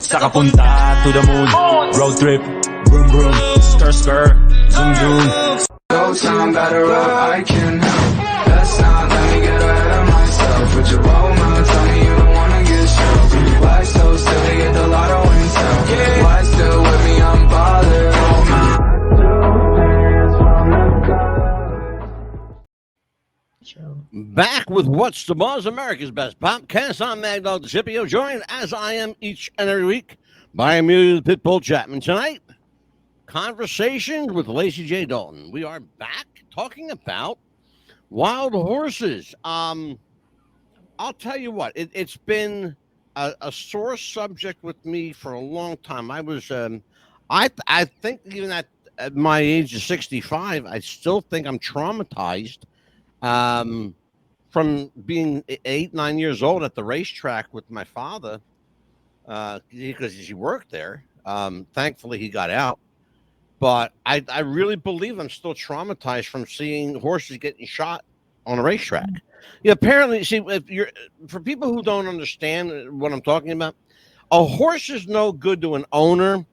[SPEAKER 8] Sa kapunta to the moon. Road trip. Vroom vroom. Skr skr. Zoom zoom.
[SPEAKER 9] No time, better up, I can help. Let's not let me get ahead of myself. With your bone mouth, tell me you don't wanna get shot. Why so silly, get the lotto intel. Why still with me, I'm bothered.
[SPEAKER 1] Back with What's the Buzz, America's Best Podcast. I'm Mad Dog Scipio, joined as I am each and every week by Amelia the Pitbull Chapman. Tonight, conversations with Lacy J Dalton. We are back talking about wild horses. I'll tell you what, it's been a sore subject with me for a long time. I was, I think even at my age of 65, I still think I'm traumatized from being 8-9 years old at the racetrack with my father because he worked there. Thankfully, he got out. But I really believe I'm still traumatized from seeing horses getting shot on a racetrack. Yeah, apparently, see, for people who don't understand what I'm talking about, a horse is no good to an owner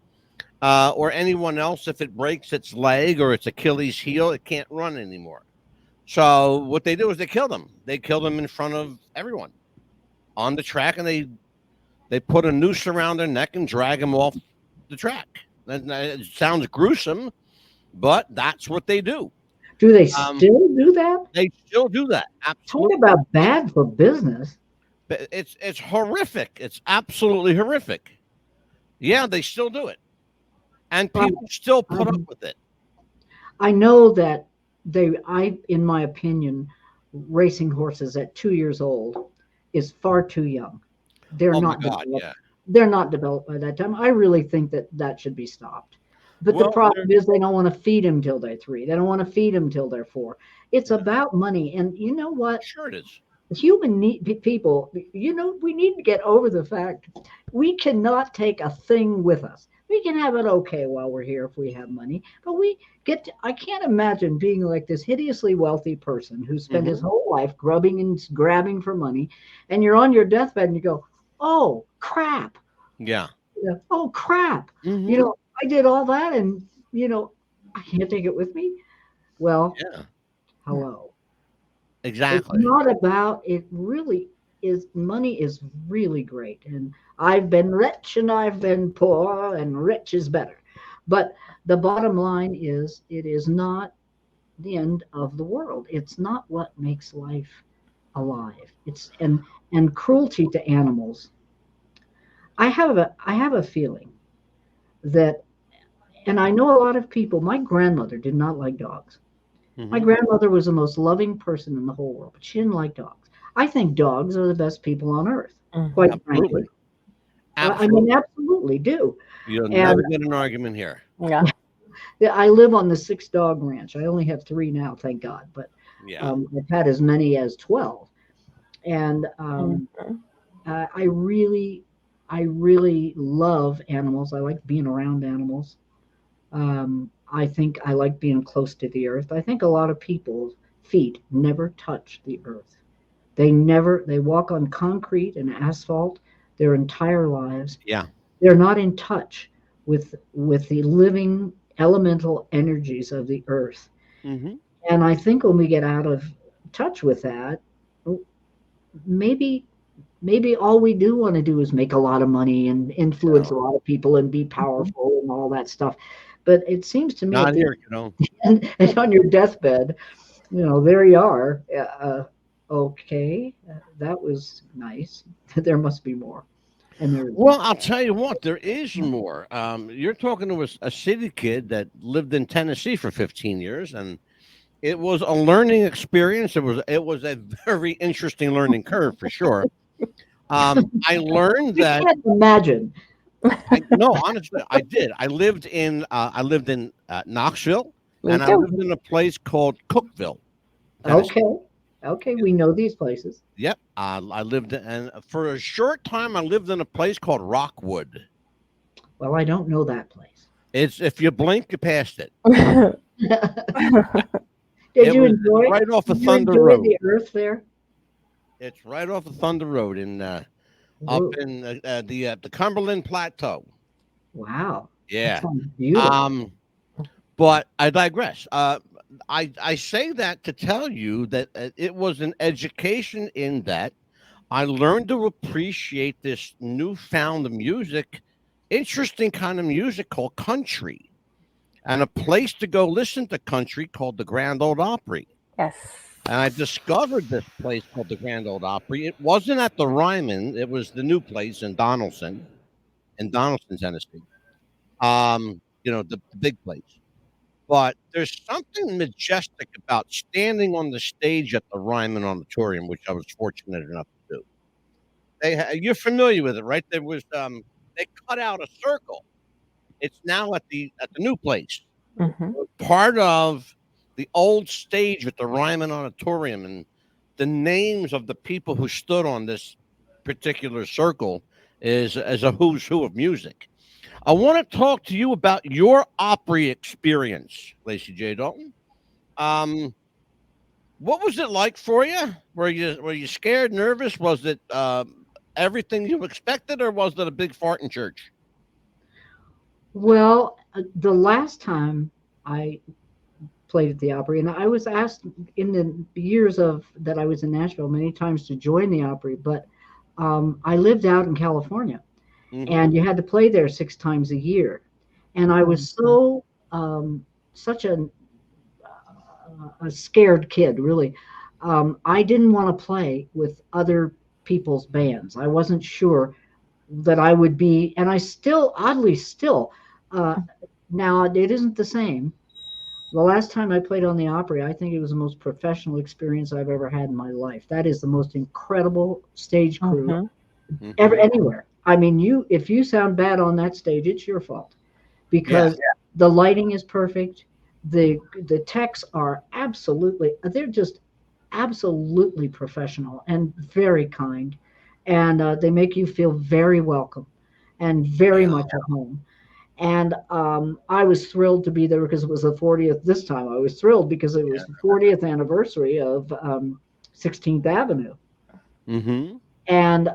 [SPEAKER 1] or anyone else. If it breaks its leg or its Achilles heel, it can't run anymore. So what they do is they kill them. They kill them in front of everyone on the track, and they put a noose around their neck and drag them off the track. It sounds gruesome, but that's what they do.
[SPEAKER 3] Do they still do that?
[SPEAKER 1] They still do that. Absolutely.
[SPEAKER 3] Talk about bad for business.
[SPEAKER 1] It's horrific. It's absolutely horrific. Yeah, they still do it, and people still put up with it.
[SPEAKER 3] I know that in my opinion, racing horses at 2 years old is far too young. They're not developed. Yeah. They're not developed by that time. I really think that should be stopped. But the problem is they don't want to feed them till they're 3. They don't want to feed them till they're 4. It's about money. And you know what?
[SPEAKER 1] Sure it is.
[SPEAKER 3] Human people, we need to get over the fact we cannot take a thing with us. We can have it okay while we're here if we have money. But I can't imagine being like this hideously wealthy person who spent his whole life grubbing and grabbing for money. And you're on your deathbed and you go, oh, crap.
[SPEAKER 1] Yeah.
[SPEAKER 3] Oh, crap. I did all that and, I can't take it with me. Well, hello.
[SPEAKER 1] Exactly.
[SPEAKER 3] It's not about, it really is, money is really great. And I've been rich and I've been poor, and rich is better. But the bottom line is, it is not the end of the world. It's not what makes life alive. It's and cruelty to animals. I have a feeling that and I know a lot of people. My grandmother did not like dogs. My grandmother was the most loving person in the whole world, but she didn't like dogs. I think dogs are the best people on earth, quite frankly. I mean, absolutely do.
[SPEAKER 1] You'll never get an argument here.
[SPEAKER 2] Yeah.
[SPEAKER 3] I live on the 6-dog ranch. I only have 3 now, thank God. But I've had as many as 12. And I really love animals. I like being around animals. I think I like being close to the earth. I think a lot of people's feet never touch the earth. They walk on concrete and asphalt their entire lives.
[SPEAKER 1] Yeah.
[SPEAKER 3] They're not in touch with the living elemental energies of the earth. And I think when we get out of touch with that, maybe all we do want to do is make a lot of money and influence a lot of people and be powerful and all that stuff. But it seems to me,
[SPEAKER 1] not here, you know.
[SPEAKER 3] And on your deathbed, you know, there you are. Okay, that was nice. There must be more.
[SPEAKER 1] Well, I'll tell you what, there is more. You're talking to a city kid that lived in Tennessee for 15 years, and it was a learning experience. It was a very interesting learning curve for sure. I learned that.
[SPEAKER 3] I can't imagine.
[SPEAKER 1] No, honestly, I did. I lived in Knoxville, and I lived in a place called Cookville, Tennessee.
[SPEAKER 3] Okay, we know these places.
[SPEAKER 1] Yep, I lived and for a short time I lived in a place called Rockwood.
[SPEAKER 3] Well, I don't know that place.
[SPEAKER 1] It's if you blink, you passed it.
[SPEAKER 3] Did you enjoy it?
[SPEAKER 1] Right off of Thunder Road.
[SPEAKER 3] The earth there.
[SPEAKER 1] It's right off of Thunder Road in up in the Cumberland Plateau.
[SPEAKER 3] Wow.
[SPEAKER 1] Yeah.
[SPEAKER 3] Beautiful.
[SPEAKER 1] But I digress. I say that to tell you that it was an education in that I learned to appreciate this newfound music, interesting kind of music called country, and a place to go listen to country called the Grand Ole Opry.
[SPEAKER 2] Yes.
[SPEAKER 1] And I discovered this place called the Grand Ole Opry. It wasn't at the Ryman. It was the new place in Donaldson, Tennessee. You know, the big place. But there's something majestic about standing on the stage at the Ryman Auditorium, which I was fortunate enough to do. You're familiar with it, right? There was they cut out a circle. It's now at the new place. Part of the old stage at the Ryman Auditorium, and the names of the people who stood on this particular circle is as a who's who of music. I want to talk to you about your Opry experience, Lacy J Dalton. What was it like for you? Were you scared, nervous? Was it everything you expected, or was it a big fart in church?
[SPEAKER 3] Well, the last time I played at the Opry, and I was asked in the years that I was in Nashville many times to join the Opry, but I lived out in California. And you had to play there 6 times a year. And I was such a scared kid, really. I didn't want to play with other people's bands. I wasn't sure that I would be, and I still, oddly still, now it isn't the same. The last time I played on the Opry, I think it was the most professional experience I've ever had in my life. That is the most incredible stage crew ever, anywhere. I mean, if you sound bad on that stage, it's your fault, because the lighting is perfect. The techs are they're just absolutely professional and very kind, and they make you feel very welcome and very much at home. And I was thrilled to be there because it was the 40th. This time I was thrilled because it was the 40th anniversary of 16th Avenue. And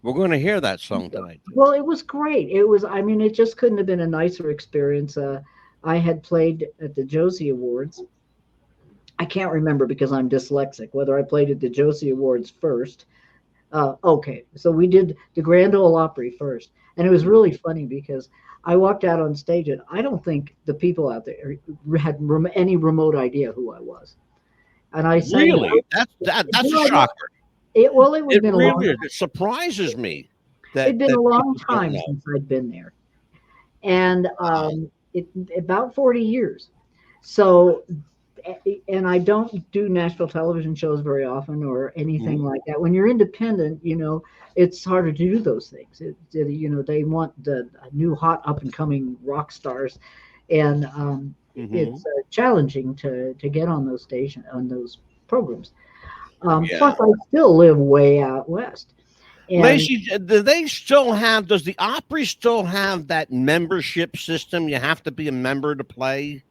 [SPEAKER 1] we're going to hear that song tonight.
[SPEAKER 3] Well, it was great. It just couldn't have been a nicer experience. I had played at the Josie Awards. I can't remember because I'm dyslexic, whether I played at the Josie Awards first. Okay, so we did the Grand Ole Opry first. And it was really funny because I walked out on stage and I don't think the people out there had any remote idea who I was. And I sang,
[SPEAKER 1] really? That's a shocker.
[SPEAKER 3] It would been
[SPEAKER 1] really,
[SPEAKER 3] a long time.
[SPEAKER 1] It surprises me.
[SPEAKER 3] It'd been a long time since I'd been there. and about 40 years. So, and I don't do Nashville television shows very often or anything like that. When you're independent, it's harder to do those things. They want the new hot up and coming rock stars, and it's challenging to get on those programs. Plus, I still live way out west. And
[SPEAKER 1] Lacy, does the Opry still have that membership system? You have to be a member to play?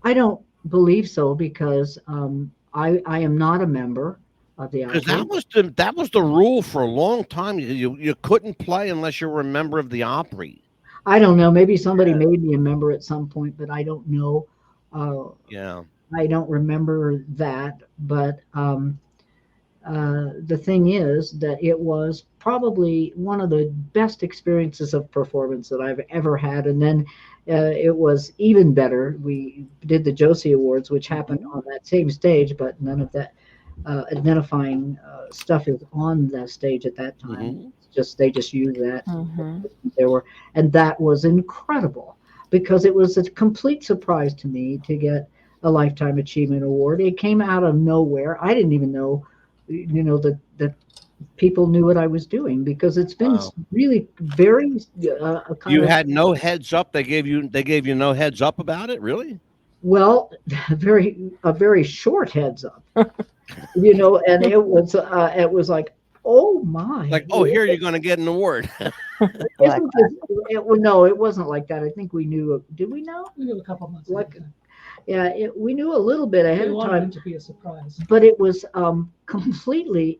[SPEAKER 3] I don't believe so, because I am not a member of the Opry.
[SPEAKER 1] Because that was the rule for a long time. You couldn't play unless you were a member of the Opry.
[SPEAKER 3] I don't know. Maybe somebody made me a member at some point, but I don't know. I don't remember that. But the thing is that it was probably one of the best experiences of performance that I've ever had. And then it was even better. We did the Josie Awards, which happened on that same stage, but none of that identifying stuff is on that stage at that time. They just used that. And that was incredible, because it was a complete surprise to me to get a Lifetime Achievement Award. It came out of nowhere. I didn't even know, that people knew what I was doing, because it's been really very.
[SPEAKER 1] You had no heads up. They gave you no heads up about it, really?
[SPEAKER 3] Well, a very short heads up, and it was like, oh my!
[SPEAKER 1] Like, oh, here you're going to get an award.
[SPEAKER 3] No, it wasn't like that. I think we knew. Did we know?
[SPEAKER 10] We knew a couple months.
[SPEAKER 3] We knew a little bit ahead of time.
[SPEAKER 10] It to be a surprise,
[SPEAKER 3] but it was completely.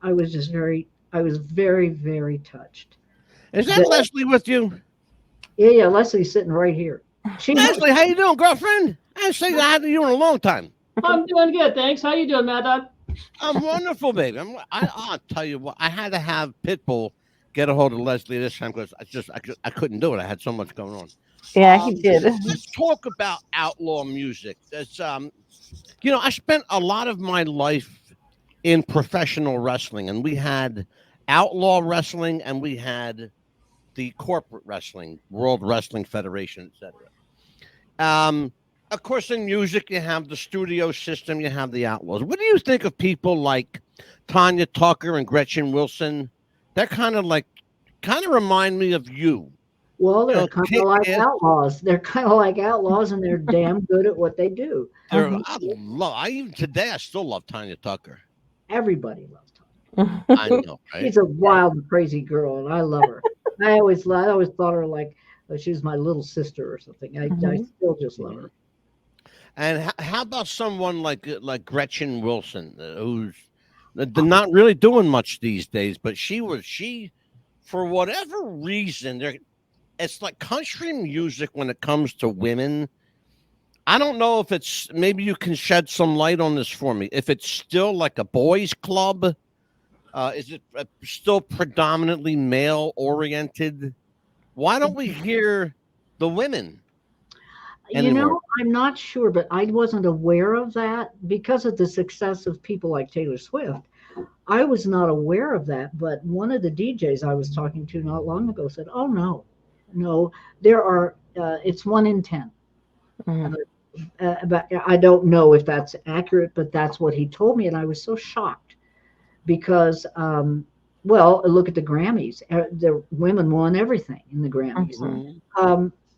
[SPEAKER 3] I was very, very touched.
[SPEAKER 1] Is that Leslie with you?
[SPEAKER 3] Yeah. Leslie's sitting right here.
[SPEAKER 1] Leslie, how you doing, girlfriend? I haven't seen you in a long time.
[SPEAKER 10] I'm doing good, thanks. How you doing, Mad Dog?
[SPEAKER 1] I'm wonderful, baby. I'll tell you what. I had to have Pitbull get a hold of Leslie this time, because I couldn't do it. I had so much going on.
[SPEAKER 2] Yeah, he did.
[SPEAKER 1] Let's talk about outlaw music. It's I spent a lot of my life in professional wrestling, and we had outlaw wrestling, and we had the corporate wrestling, World Wrestling Federation, etc. Of course, in music, you have the studio system, you have the outlaws. What do you think of people like Tanya Tucker and Gretchen Wilson? They're kind of remind me of you.
[SPEAKER 3] Well, they're kind of like outlaws. They're kind of like outlaws, and they're damn good at what they do.
[SPEAKER 1] Even today, I still love Tanya Tucker.
[SPEAKER 3] Everybody loves Tanya.
[SPEAKER 1] I know, right?
[SPEAKER 3] She's a wild and crazy girl, and I love her. I always thought her like she was my little sister or something. I still just love her.
[SPEAKER 1] And how about someone like Gretchen Wilson, who's not really doing much these days, but she for whatever reason, it's like country music when it comes to women. I don't know if it's, maybe you can shed some light on this for me. If it's still like a boys' club, is it still predominantly male oriented? Why don't we hear the women anymore?
[SPEAKER 3] I'm not sure, but I wasn't aware of that because of the success of people like Taylor Swift. I was not aware of that, but one of the DJs I was talking to not long ago said, "Oh no, there are. It's 1 in 10." But I don't know if that's accurate, but that's what he told me, and I was so shocked because, look at the Grammys. The women won everything in the Grammys.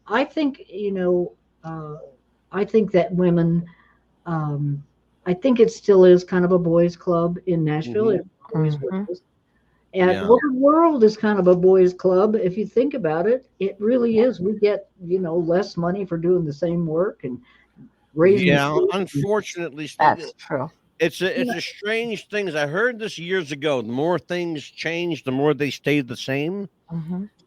[SPEAKER 3] I think I think that women. I think it still is kind of a boys' club in Nashville. It always was. And the world is kind of a boys' club. If you think about it, it really is. We get, less money for doing the same work and raising.
[SPEAKER 1] Yeah, unfortunately,
[SPEAKER 2] that's true.
[SPEAKER 1] It's a strange thing. I heard this years ago. The more things change, the more they stay the same.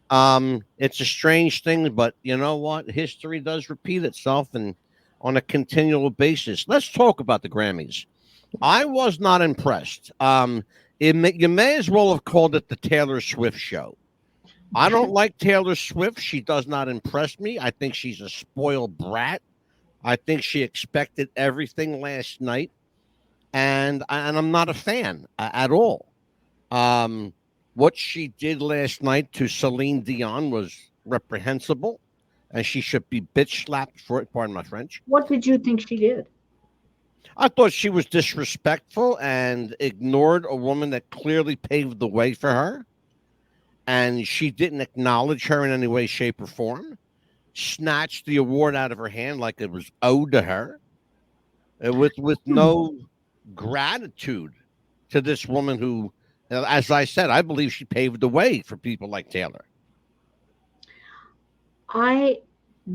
[SPEAKER 1] It's a strange thing, but you know what? History does repeat itself, and on a continual basis. Let's talk about the Grammys. I was not impressed. You may as well have called it the Taylor Swift show. I don't like Taylor Swift. She does not impress me. I think she's a spoiled brat. I think she expected everything last night, and I'm not a fan at all. what she did last night to Celine Dion was reprehensible, and she should be bitch slapped for it. Pardon my French.
[SPEAKER 3] What did you think she did?
[SPEAKER 1] I thought she was disrespectful and ignored a woman that clearly paved the way for her, and she didn't acknowledge her in any way, shape, or form. Snatched the award out of her hand like it was owed to her, with no gratitude to this woman who, as I said, I believe she paved the way for people like Taylor.
[SPEAKER 3] I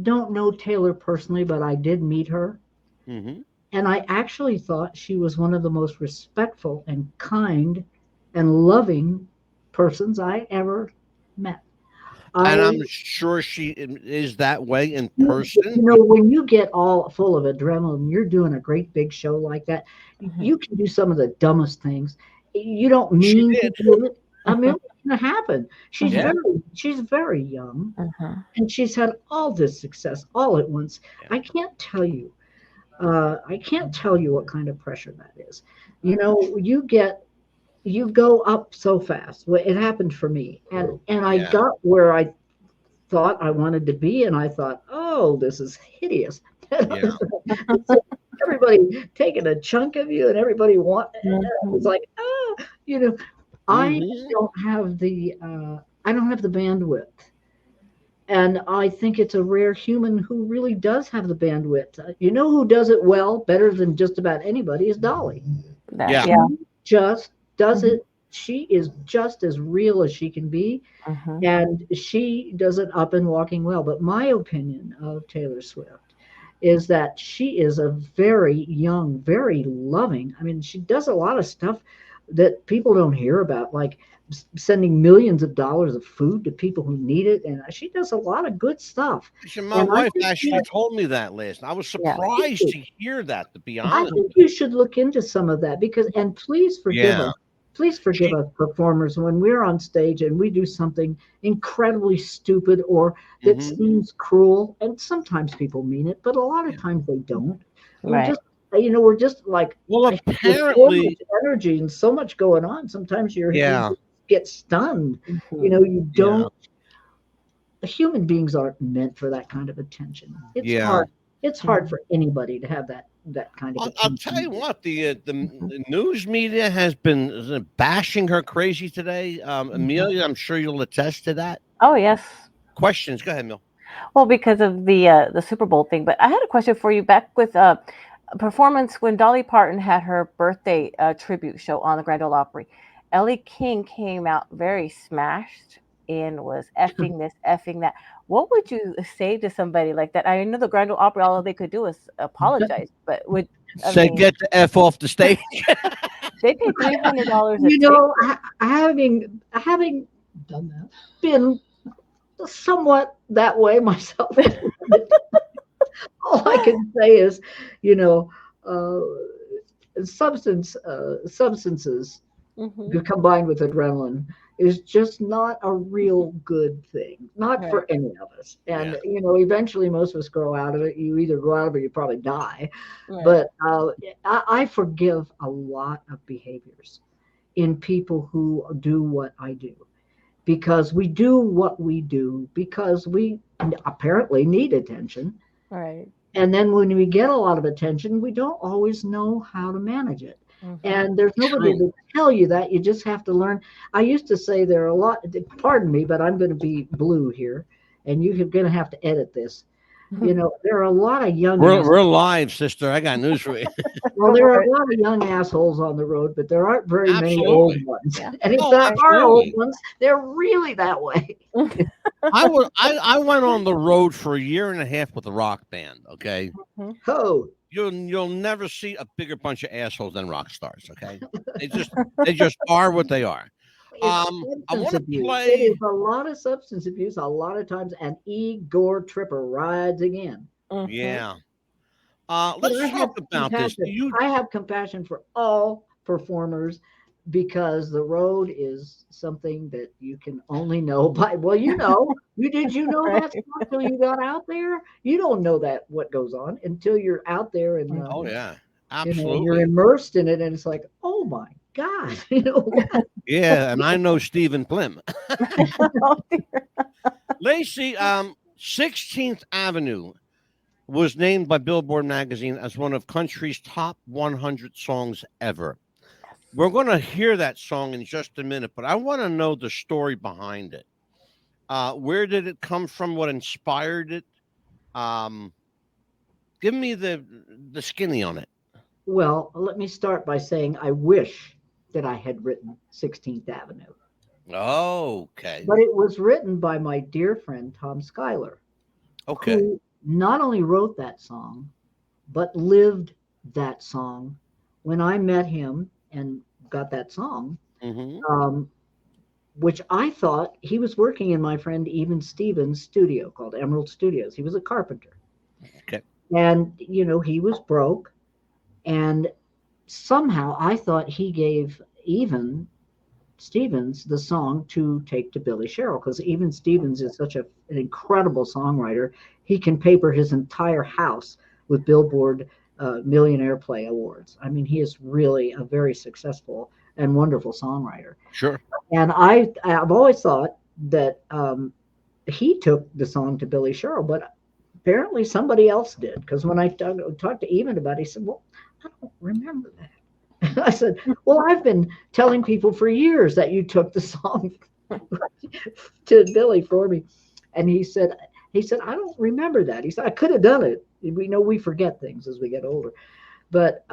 [SPEAKER 3] don't know Taylor personally, but I did meet her.
[SPEAKER 1] Mm-hmm.
[SPEAKER 3] And I actually thought she was one of the most respectful and kind and loving persons I ever met.
[SPEAKER 1] And I'm sure she is that way in person.
[SPEAKER 3] You know, when you get all full of adrenaline, you're doing a great big show like that, you can do some of the dumbest things. You don't mean to do it. I mean, it's going to happen. She's very young, and she's had all this success all at once. I can't tell you what kind of pressure that is. You know, you go up so fast. Well, it happened for me, and I got where I thought I wanted to be, and I thought, oh, this is hideous. Everybody taking a chunk of you, and everybody it's like, you know, I don't have the bandwidth. And I think it's a rare human who really does have the bandwidth. You know who does it well, better than just about anybody, is Dolly. She just does it. She is just as real as she can be. And she does it up and walking well. But my opinion of Taylor Swift is that she is a very young, very loving. I mean, she does a lot of stuff that people don't hear about, like sending millions of dollars of food to people who need it, and she does a lot of good stuff.
[SPEAKER 1] My wife actually told me that last night. I was surprised to hear that, to be honest.
[SPEAKER 3] I think you should look into some of that, because, and please forgive us. Please forgive us performers when we're on stage and we do something incredibly stupid or that seems cruel, and sometimes people mean it, but a lot of times they don't. We're just like,
[SPEAKER 1] well, apparently
[SPEAKER 3] so much energy and so much going on. Sometimes you get stunned. You know, you don't. Human beings aren't meant for that kind of attention. It's hard. It's hard for anybody to have that kind of attention.
[SPEAKER 1] I'll tell you what, the news media has been bashing her crazy today. Amelia, I'm sure you'll attest to that.
[SPEAKER 2] Oh yes.
[SPEAKER 1] Questions? Go ahead, Mil.
[SPEAKER 2] Well, because of the Super Bowl thing, but I had a question for you back with a performance when Dolly Parton had her birthday tribute show on the Grand Ole Opry. Ellie King came out very smashed and was effing this, effing that. What would you say to somebody like that? I know the Grand Ole Opry, all they could do is apologize, but get
[SPEAKER 1] the F off the stage.
[SPEAKER 2] They paid $300.
[SPEAKER 3] You know, having
[SPEAKER 10] done that,
[SPEAKER 3] been somewhat that way myself. All I can say is, you know, substances combined with adrenaline is just not a real good thing, not for any of us. And, you know, eventually most of us grow out of it. You either grow out of it or you probably die. But I forgive a lot of behaviors in people who do what I do, because we do what we do because we apparently need attention.
[SPEAKER 2] Right.
[SPEAKER 3] And then when we get a lot of attention, we don't always know how to manage it. And there's nobody to tell you that. You just have to learn. I used to say there are a lot, pardon me, but I'm going to be blue here, and you're going to have to edit this. You know, there are a lot of young.
[SPEAKER 1] We're live, sister. I got news for you.
[SPEAKER 3] Well, there are a lot of young assholes on the road, but there aren't very many old ones. And if there are old ones, they're really that way.
[SPEAKER 1] I went on the road for a year and a half with a rock band. Okay.
[SPEAKER 3] Oh.
[SPEAKER 1] You'll never see a bigger bunch of assholes than rock stars. Okay. They just are what they are. I want to play.
[SPEAKER 3] It is a lot of substance abuse, a lot of times, and Igor Tripper rides again.
[SPEAKER 1] Yeah. Let's talk about this.
[SPEAKER 3] I have compassion for all performers, because the road is something that you can only know by. Well, you know, did you know that stuff until you got out there? You don't know that what goes on until you're out there and
[SPEAKER 1] absolutely,
[SPEAKER 3] you know, you're immersed in it, and it's like, oh my God, you know.
[SPEAKER 1] Yeah, and I know Stephen Plim.
[SPEAKER 2] Oh, dear.
[SPEAKER 1] Lacy, 16th Avenue was named by Billboard magazine as one of country's top 100 songs ever. We're going to hear that song in just a minute, but I want to know the story behind it. Where did it come from? What inspired it? Give me the skinny on it.
[SPEAKER 3] Well, let me start by saying I wish that I had written 16th Avenue.
[SPEAKER 1] Okay.
[SPEAKER 3] But it was written by my dear friend Tom Schuyler.
[SPEAKER 1] Okay.
[SPEAKER 3] Who not only wrote that song, but lived that song. When I met him and got that song, which I thought he was working in my friend Even Stevens' studio called Emerald Studios. He was a carpenter.
[SPEAKER 1] Okay.
[SPEAKER 3] And, you know, he was broke. And somehow I thought he gave Even Stevens the song to take to Billy Sherrill, because Even Stevens is such an incredible songwriter. He can paper his entire house with Billboard Million Airplay Awards. I mean, he is really a very successful and wonderful songwriter.
[SPEAKER 1] Sure.
[SPEAKER 3] And I've always thought that he took the song to Billy Sherrill, but apparently somebody else did, because when I talked to Even about it, he said, well, I don't remember that. I said, well, I've been telling people for years that you took the song to Billy for me. And he said, I don't remember that. He said, I could have done it. We know we forget things as we get older. But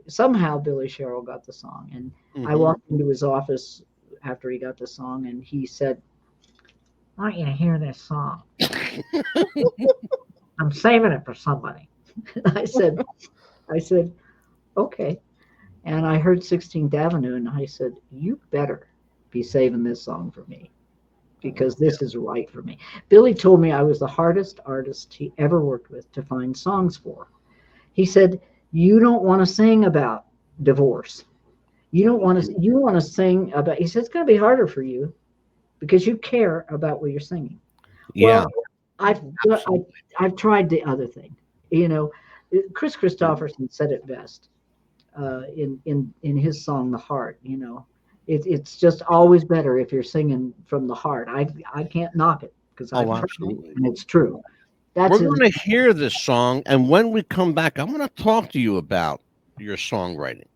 [SPEAKER 3] somehow Billy Sherrill got the song. And I walked into his office after he got the song, and he said, I want you to hear this song. I'm saving it for somebody. I said, okay. And I heard 16th Avenue, and I said, you better be saving this song for me, because this is right for me. Billy told me I was the hardest artist he ever worked with to find songs for. He said, you don't want to sing about divorce. You want to sing about, he said, it's going to be harder for you because you care about what you're singing.
[SPEAKER 1] Yeah.
[SPEAKER 3] Well, I've tried the other thing. You know, Chris Christopherson said it best in his song, The Heart. You know, it's just always better if you're singing from the heart. I can't knock it because I've heard it, and it's true.
[SPEAKER 1] We're going to hear this song, and when we come back, I'm going to talk to you about your songwriting.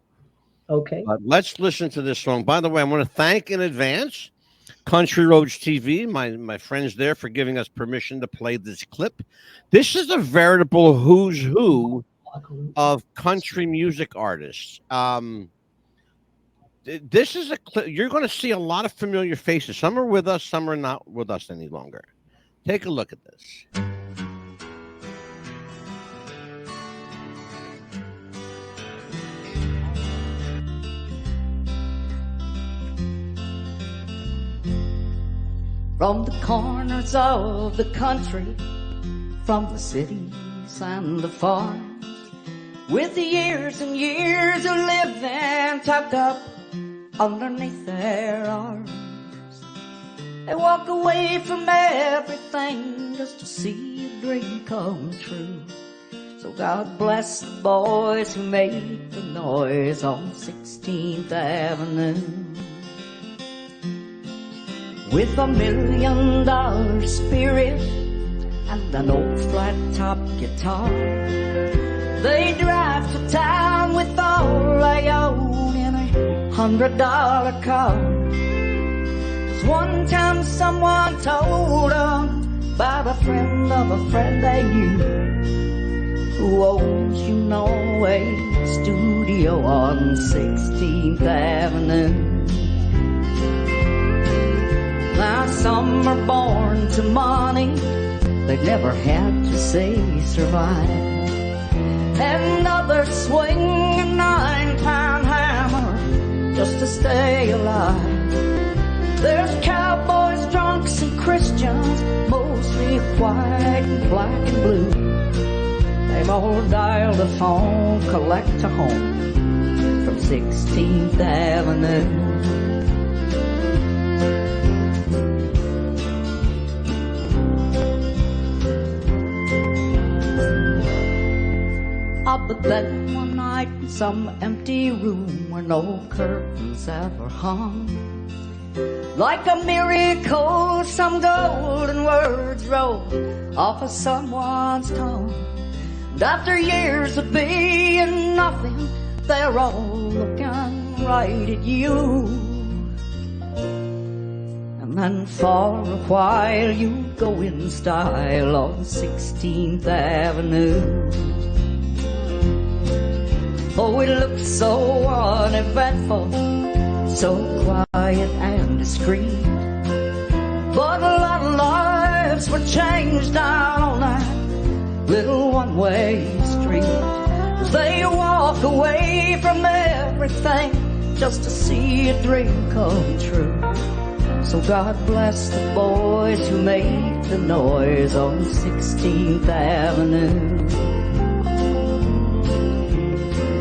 [SPEAKER 3] Okay.
[SPEAKER 1] Let's listen to this song. By the way, I want to thank in advance Country Roads TV, my friends there, for giving us permission to play this clip. This is a veritable who's who of country music artists. This is a clip. You're going to see a lot of familiar faces. Some are with us, some are not with us any longer. Take a look at this.
[SPEAKER 11] From the corners of the country, from the cities and the farms, with the years and years of living tucked up underneath their arms, they walk away from everything just to see a dream come true. So God bless the boys who make the noise on 16th Avenue. With $1 million spirit and an old flat-top guitar, they drive to town with all they own in a $100 car. 'Cause one time someone told them about a friend of a friend they knew, who owns, you know, a studio on 16th Avenue. Now some are born to money, they've never had to say survive, and others swing a 9-pound hammer just to stay alive. There's cowboys, drunks, and Christians, mostly white and black and blue. They've all dialed a phone, collect a home from 16th Avenue. But then one night in some empty room where no curtains ever hung. Like a miracle, some golden words rolled off of someone's tongue. And after years of being nothing, they're all looking right at you. And then for a while you go in style on 16th Avenue. Oh, it looks so uneventful, so quiet and discreet. But a lot of lives were changed down on that little one-way street. They walk away from everything just to see a dream come true. So God bless the boys who made the noise on 16th Avenue.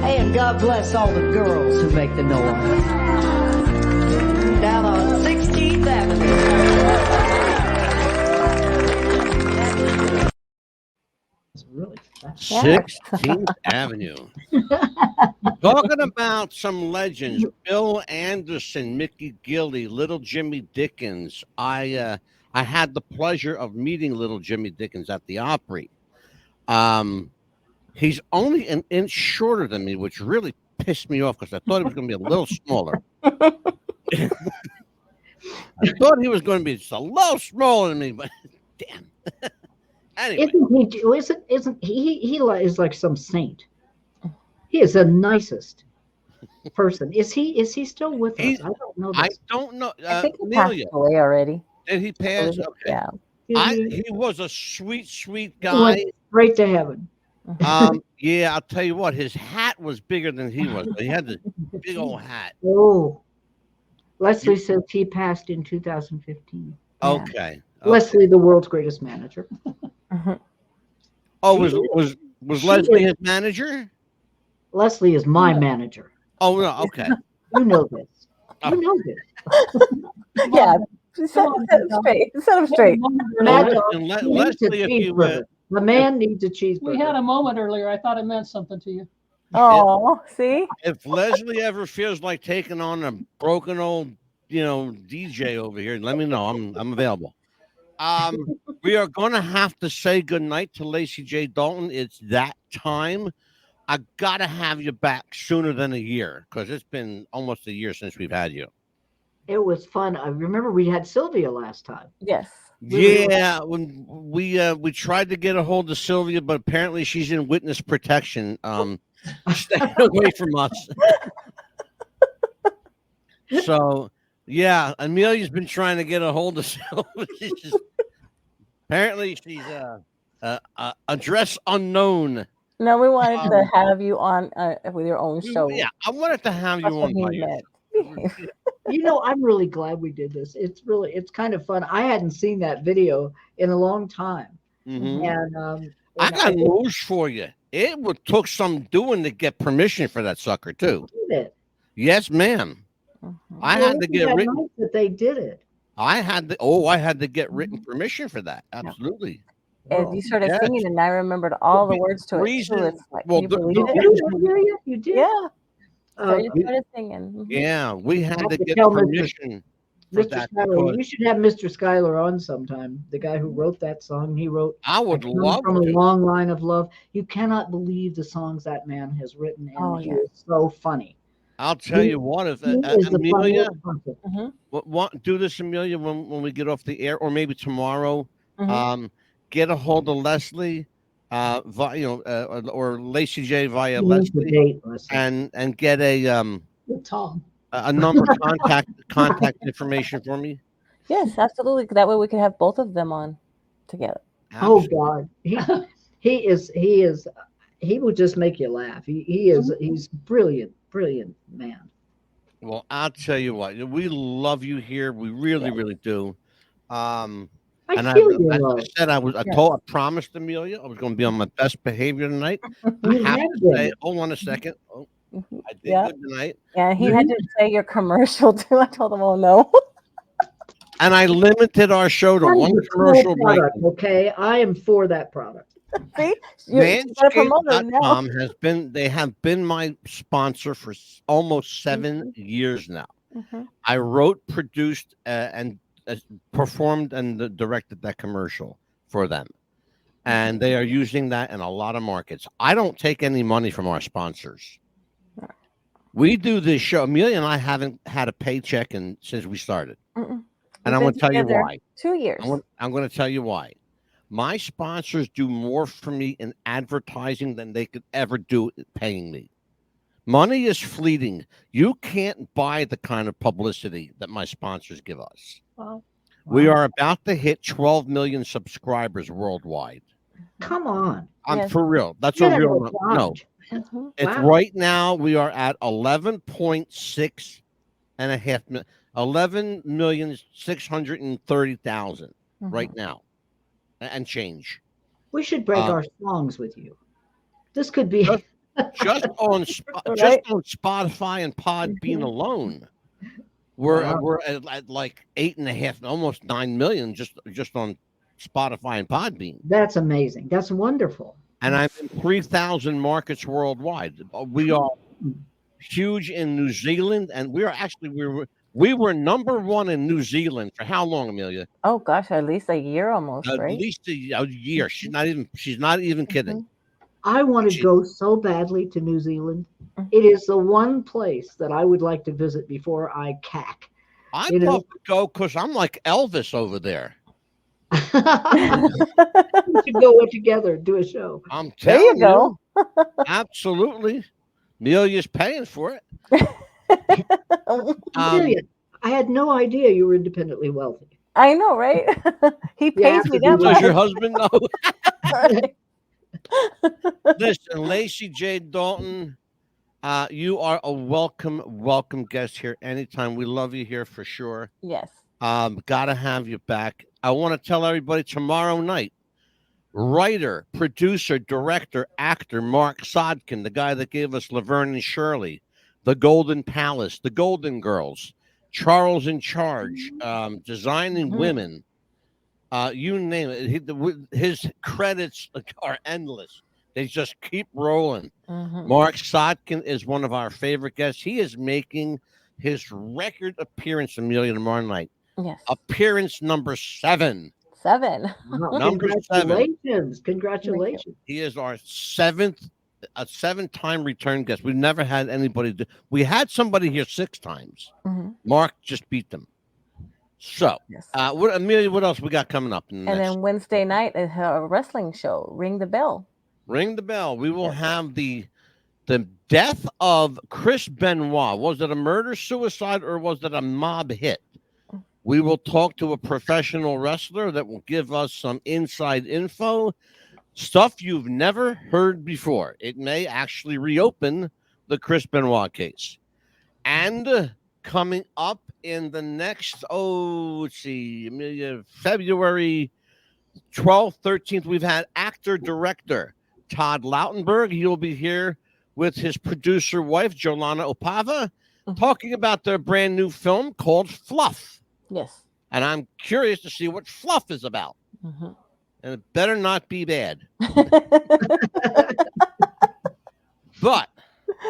[SPEAKER 11] And God bless all the girls who make the noise down on 16th Avenue.
[SPEAKER 3] It's really fast.
[SPEAKER 1] 16th Avenue. Talking about some legends, Bill Anderson, Mickey Gilley, Little Jimmy Dickens. I had the pleasure of meeting Little Jimmy Dickens at the Opry. He's only an inch shorter than me, which really pissed me off because I thought he was going to be a little smaller. I thought he was going to be just a little smaller than me, but damn. Anyway.
[SPEAKER 3] Isn't he is like some saint. He is the nicest person. Is he still with us? I don't know.
[SPEAKER 2] I think he passed away already.
[SPEAKER 1] Did he pass? Okay.
[SPEAKER 2] Yeah.
[SPEAKER 1] He was a sweet guy. He
[SPEAKER 3] went straight to heaven.
[SPEAKER 1] Yeah, I'll tell you what, his hat was bigger than he was. He had this big old hat.
[SPEAKER 3] Oh, Leslie says he passed in 2015.
[SPEAKER 1] Okay.
[SPEAKER 3] Leslie, the world's greatest manager.
[SPEAKER 1] Oh, was Leslie his manager?
[SPEAKER 3] Leslie is my manager.
[SPEAKER 1] Oh no, okay.
[SPEAKER 3] You know this. You know this.
[SPEAKER 2] Yeah, set him straight. Set him straight.
[SPEAKER 1] Leslie, if you
[SPEAKER 3] the man needs a cheeseburger.
[SPEAKER 10] We had a moment earlier. I thought it meant something to you.
[SPEAKER 2] Oh, see?
[SPEAKER 1] If Leslie ever feels like taking on a broken old, DJ over here, let me know. I'm available. We are going to have to say goodnight to Lacy J Dalton. It's that time. I got to have you back sooner than a year because it's been almost a year since we've had you.
[SPEAKER 3] It was fun. I remember we had Sylvia last time.
[SPEAKER 2] Yes.
[SPEAKER 1] Yeah, when we tried to get a hold of Sylvia, but apparently she's in witness protection. Staying away from us. So yeah, Amelia's been trying to get a hold of Sylvia. Apparently she's address unknown.
[SPEAKER 2] No, we wanted to have you on with your own show.
[SPEAKER 1] Yeah, I wanted to have you on by yourself.
[SPEAKER 3] I'm really glad we did this. It's kind of fun. I hadn't seen that video in a long time.
[SPEAKER 1] Mm-hmm.
[SPEAKER 3] And
[SPEAKER 1] I got news for you. It took some doing to get permission for that sucker too.
[SPEAKER 3] Did it?
[SPEAKER 1] Yes, ma'am.
[SPEAKER 3] Mm-hmm.
[SPEAKER 1] I had to get written.
[SPEAKER 3] Nice that they did it.
[SPEAKER 1] I had to get written permission for that. Absolutely.
[SPEAKER 2] And you started singing, and I remembered all the words to it. So it's like,
[SPEAKER 1] well,
[SPEAKER 2] you believe it?
[SPEAKER 3] You did?
[SPEAKER 2] Yeah. So you started singing.
[SPEAKER 1] Yeah, we had to get permission.
[SPEAKER 3] Mr. Schuyler, you should have Mr. Schuyler on sometime. The guy who wrote that song, he wrote.
[SPEAKER 1] I would love
[SPEAKER 3] from a long line of love. You cannot believe the songs that man has written, and he is so funny.
[SPEAKER 1] I'll tell you what, if Amelia, do this, Amelia, when we get off the air, or maybe tomorrow. Get a hold of Leslie, or Lacy J via Leslie, and get a number contact information for me.
[SPEAKER 2] Yes, absolutely. That way we can have both of them on together.
[SPEAKER 3] Absolutely. Oh God, he will just make you laugh. He's brilliant man.
[SPEAKER 1] Well, I'll tell you what, we love you here. We really do. I promised Amelia I was going to be on my best behavior tonight. I have to say, hold on a second. Oh, I did good tonight.
[SPEAKER 2] Yeah, he had to say your commercial too. I told him, oh no.
[SPEAKER 1] And I limited our show to one commercial break.
[SPEAKER 3] Okay, I am for that product.
[SPEAKER 2] See, you gotta promote it now.
[SPEAKER 1] Manscaped.com they have been my sponsor for almost 7 years now. I wrote, produced, and performed and directed that commercial for them. And they are using that in a lot of markets. I don't take any money from our sponsors. We do this show. Amelia and I haven't had a paycheck since we started. And I'm going to tell you why.
[SPEAKER 2] 2 years.
[SPEAKER 1] I'm going to tell you why. My sponsors do more for me in advertising than they could ever do paying me. Money is fleeting. You can't buy the kind of publicity that my sponsors give us.
[SPEAKER 2] Wow.
[SPEAKER 1] We are about to hit 12 million subscribers worldwide.
[SPEAKER 3] Come on.
[SPEAKER 1] I'm for real. That's a real no. It's right now we are at 11.6 and a half 11,630,000 right now and change.
[SPEAKER 3] We should break our songs with you. This could be
[SPEAKER 1] just on Spotify and Podbean alone. We're at like 8.5, almost 9 million just on Spotify and Podbean.
[SPEAKER 3] That's amazing. That's wonderful.
[SPEAKER 1] And I'm in 3,000 markets worldwide. We are huge in New Zealand, and we were number one in New Zealand for how long, Amelia?
[SPEAKER 2] Oh gosh, at least a year almost, right?
[SPEAKER 1] At least a year. She's not even kidding.
[SPEAKER 3] I want to go so badly to New Zealand. It is the one place that I would like to visit before I cack.
[SPEAKER 1] I'd love to go because I'm like Elvis over there.
[SPEAKER 3] We should go together, do a show.
[SPEAKER 1] I'm telling you. Absolutely. Amelia's paying for it.
[SPEAKER 3] Amelia, I had no idea you were independently wealthy.
[SPEAKER 2] I know, right? He pays me that much.
[SPEAKER 1] Does your husband know? Listen, Lacy J Dalton, you are a welcome guest here anytime. We love you here for sure.
[SPEAKER 2] Yes.
[SPEAKER 1] Gotta have you back. I want to tell everybody tomorrow night, writer, producer, director, actor Mark Sodkin, the guy that gave us Laverne and Shirley, The Golden Palace, The Golden Girls, Charles in Charge, Designing Women, you name it. His credits are endless. They just keep rolling. Mark Sodkin is one of our favorite guests. He is making his record appearance, Amelia, tomorrow night.
[SPEAKER 2] Yes.
[SPEAKER 1] Appearance number 7.
[SPEAKER 3] Number 7. Congratulations.
[SPEAKER 1] He is our seven-time return guest. We've never had anybody do. We had somebody here 6 times. Mark just beat them. So, Amelia, what else we got coming up?
[SPEAKER 2] Then Wednesday night is a wrestling show. Ring the bell.
[SPEAKER 1] Ring the bell. We will have the death of Chris Benoit. Was it a murder-suicide or was it a mob hit? We will talk to a professional wrestler that will give us some inside info, stuff you've never heard before. It may actually reopen the Chris Benoit case. And coming up in the next, February 12th, 13th, we've had actor-director Todd Lautenberg. He'll be here with his producer wife, Jolana Opava, talking about their brand new film called Fluff.
[SPEAKER 2] Yes.
[SPEAKER 1] And I'm curious to see what Fluff is about. And it better not be bad. But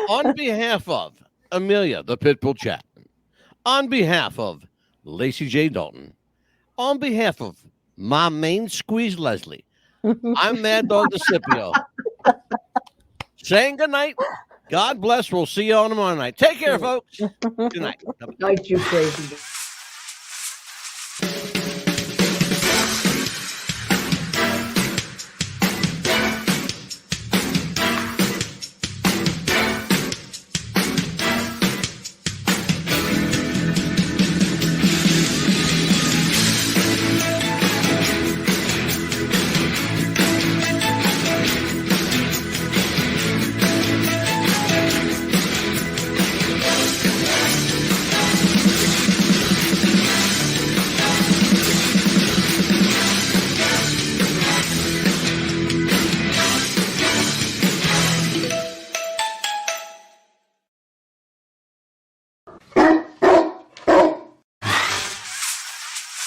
[SPEAKER 1] on behalf of Amelia, the Pitbull Chapman, on behalf of Lacy J Dalton, on behalf of my main squeeze Leslie, I'm Mad Dog DeCipio. Saying good night. God bless. We'll see you all tomorrow night. Take care, folks. Good night.
[SPEAKER 3] Night, you crazy.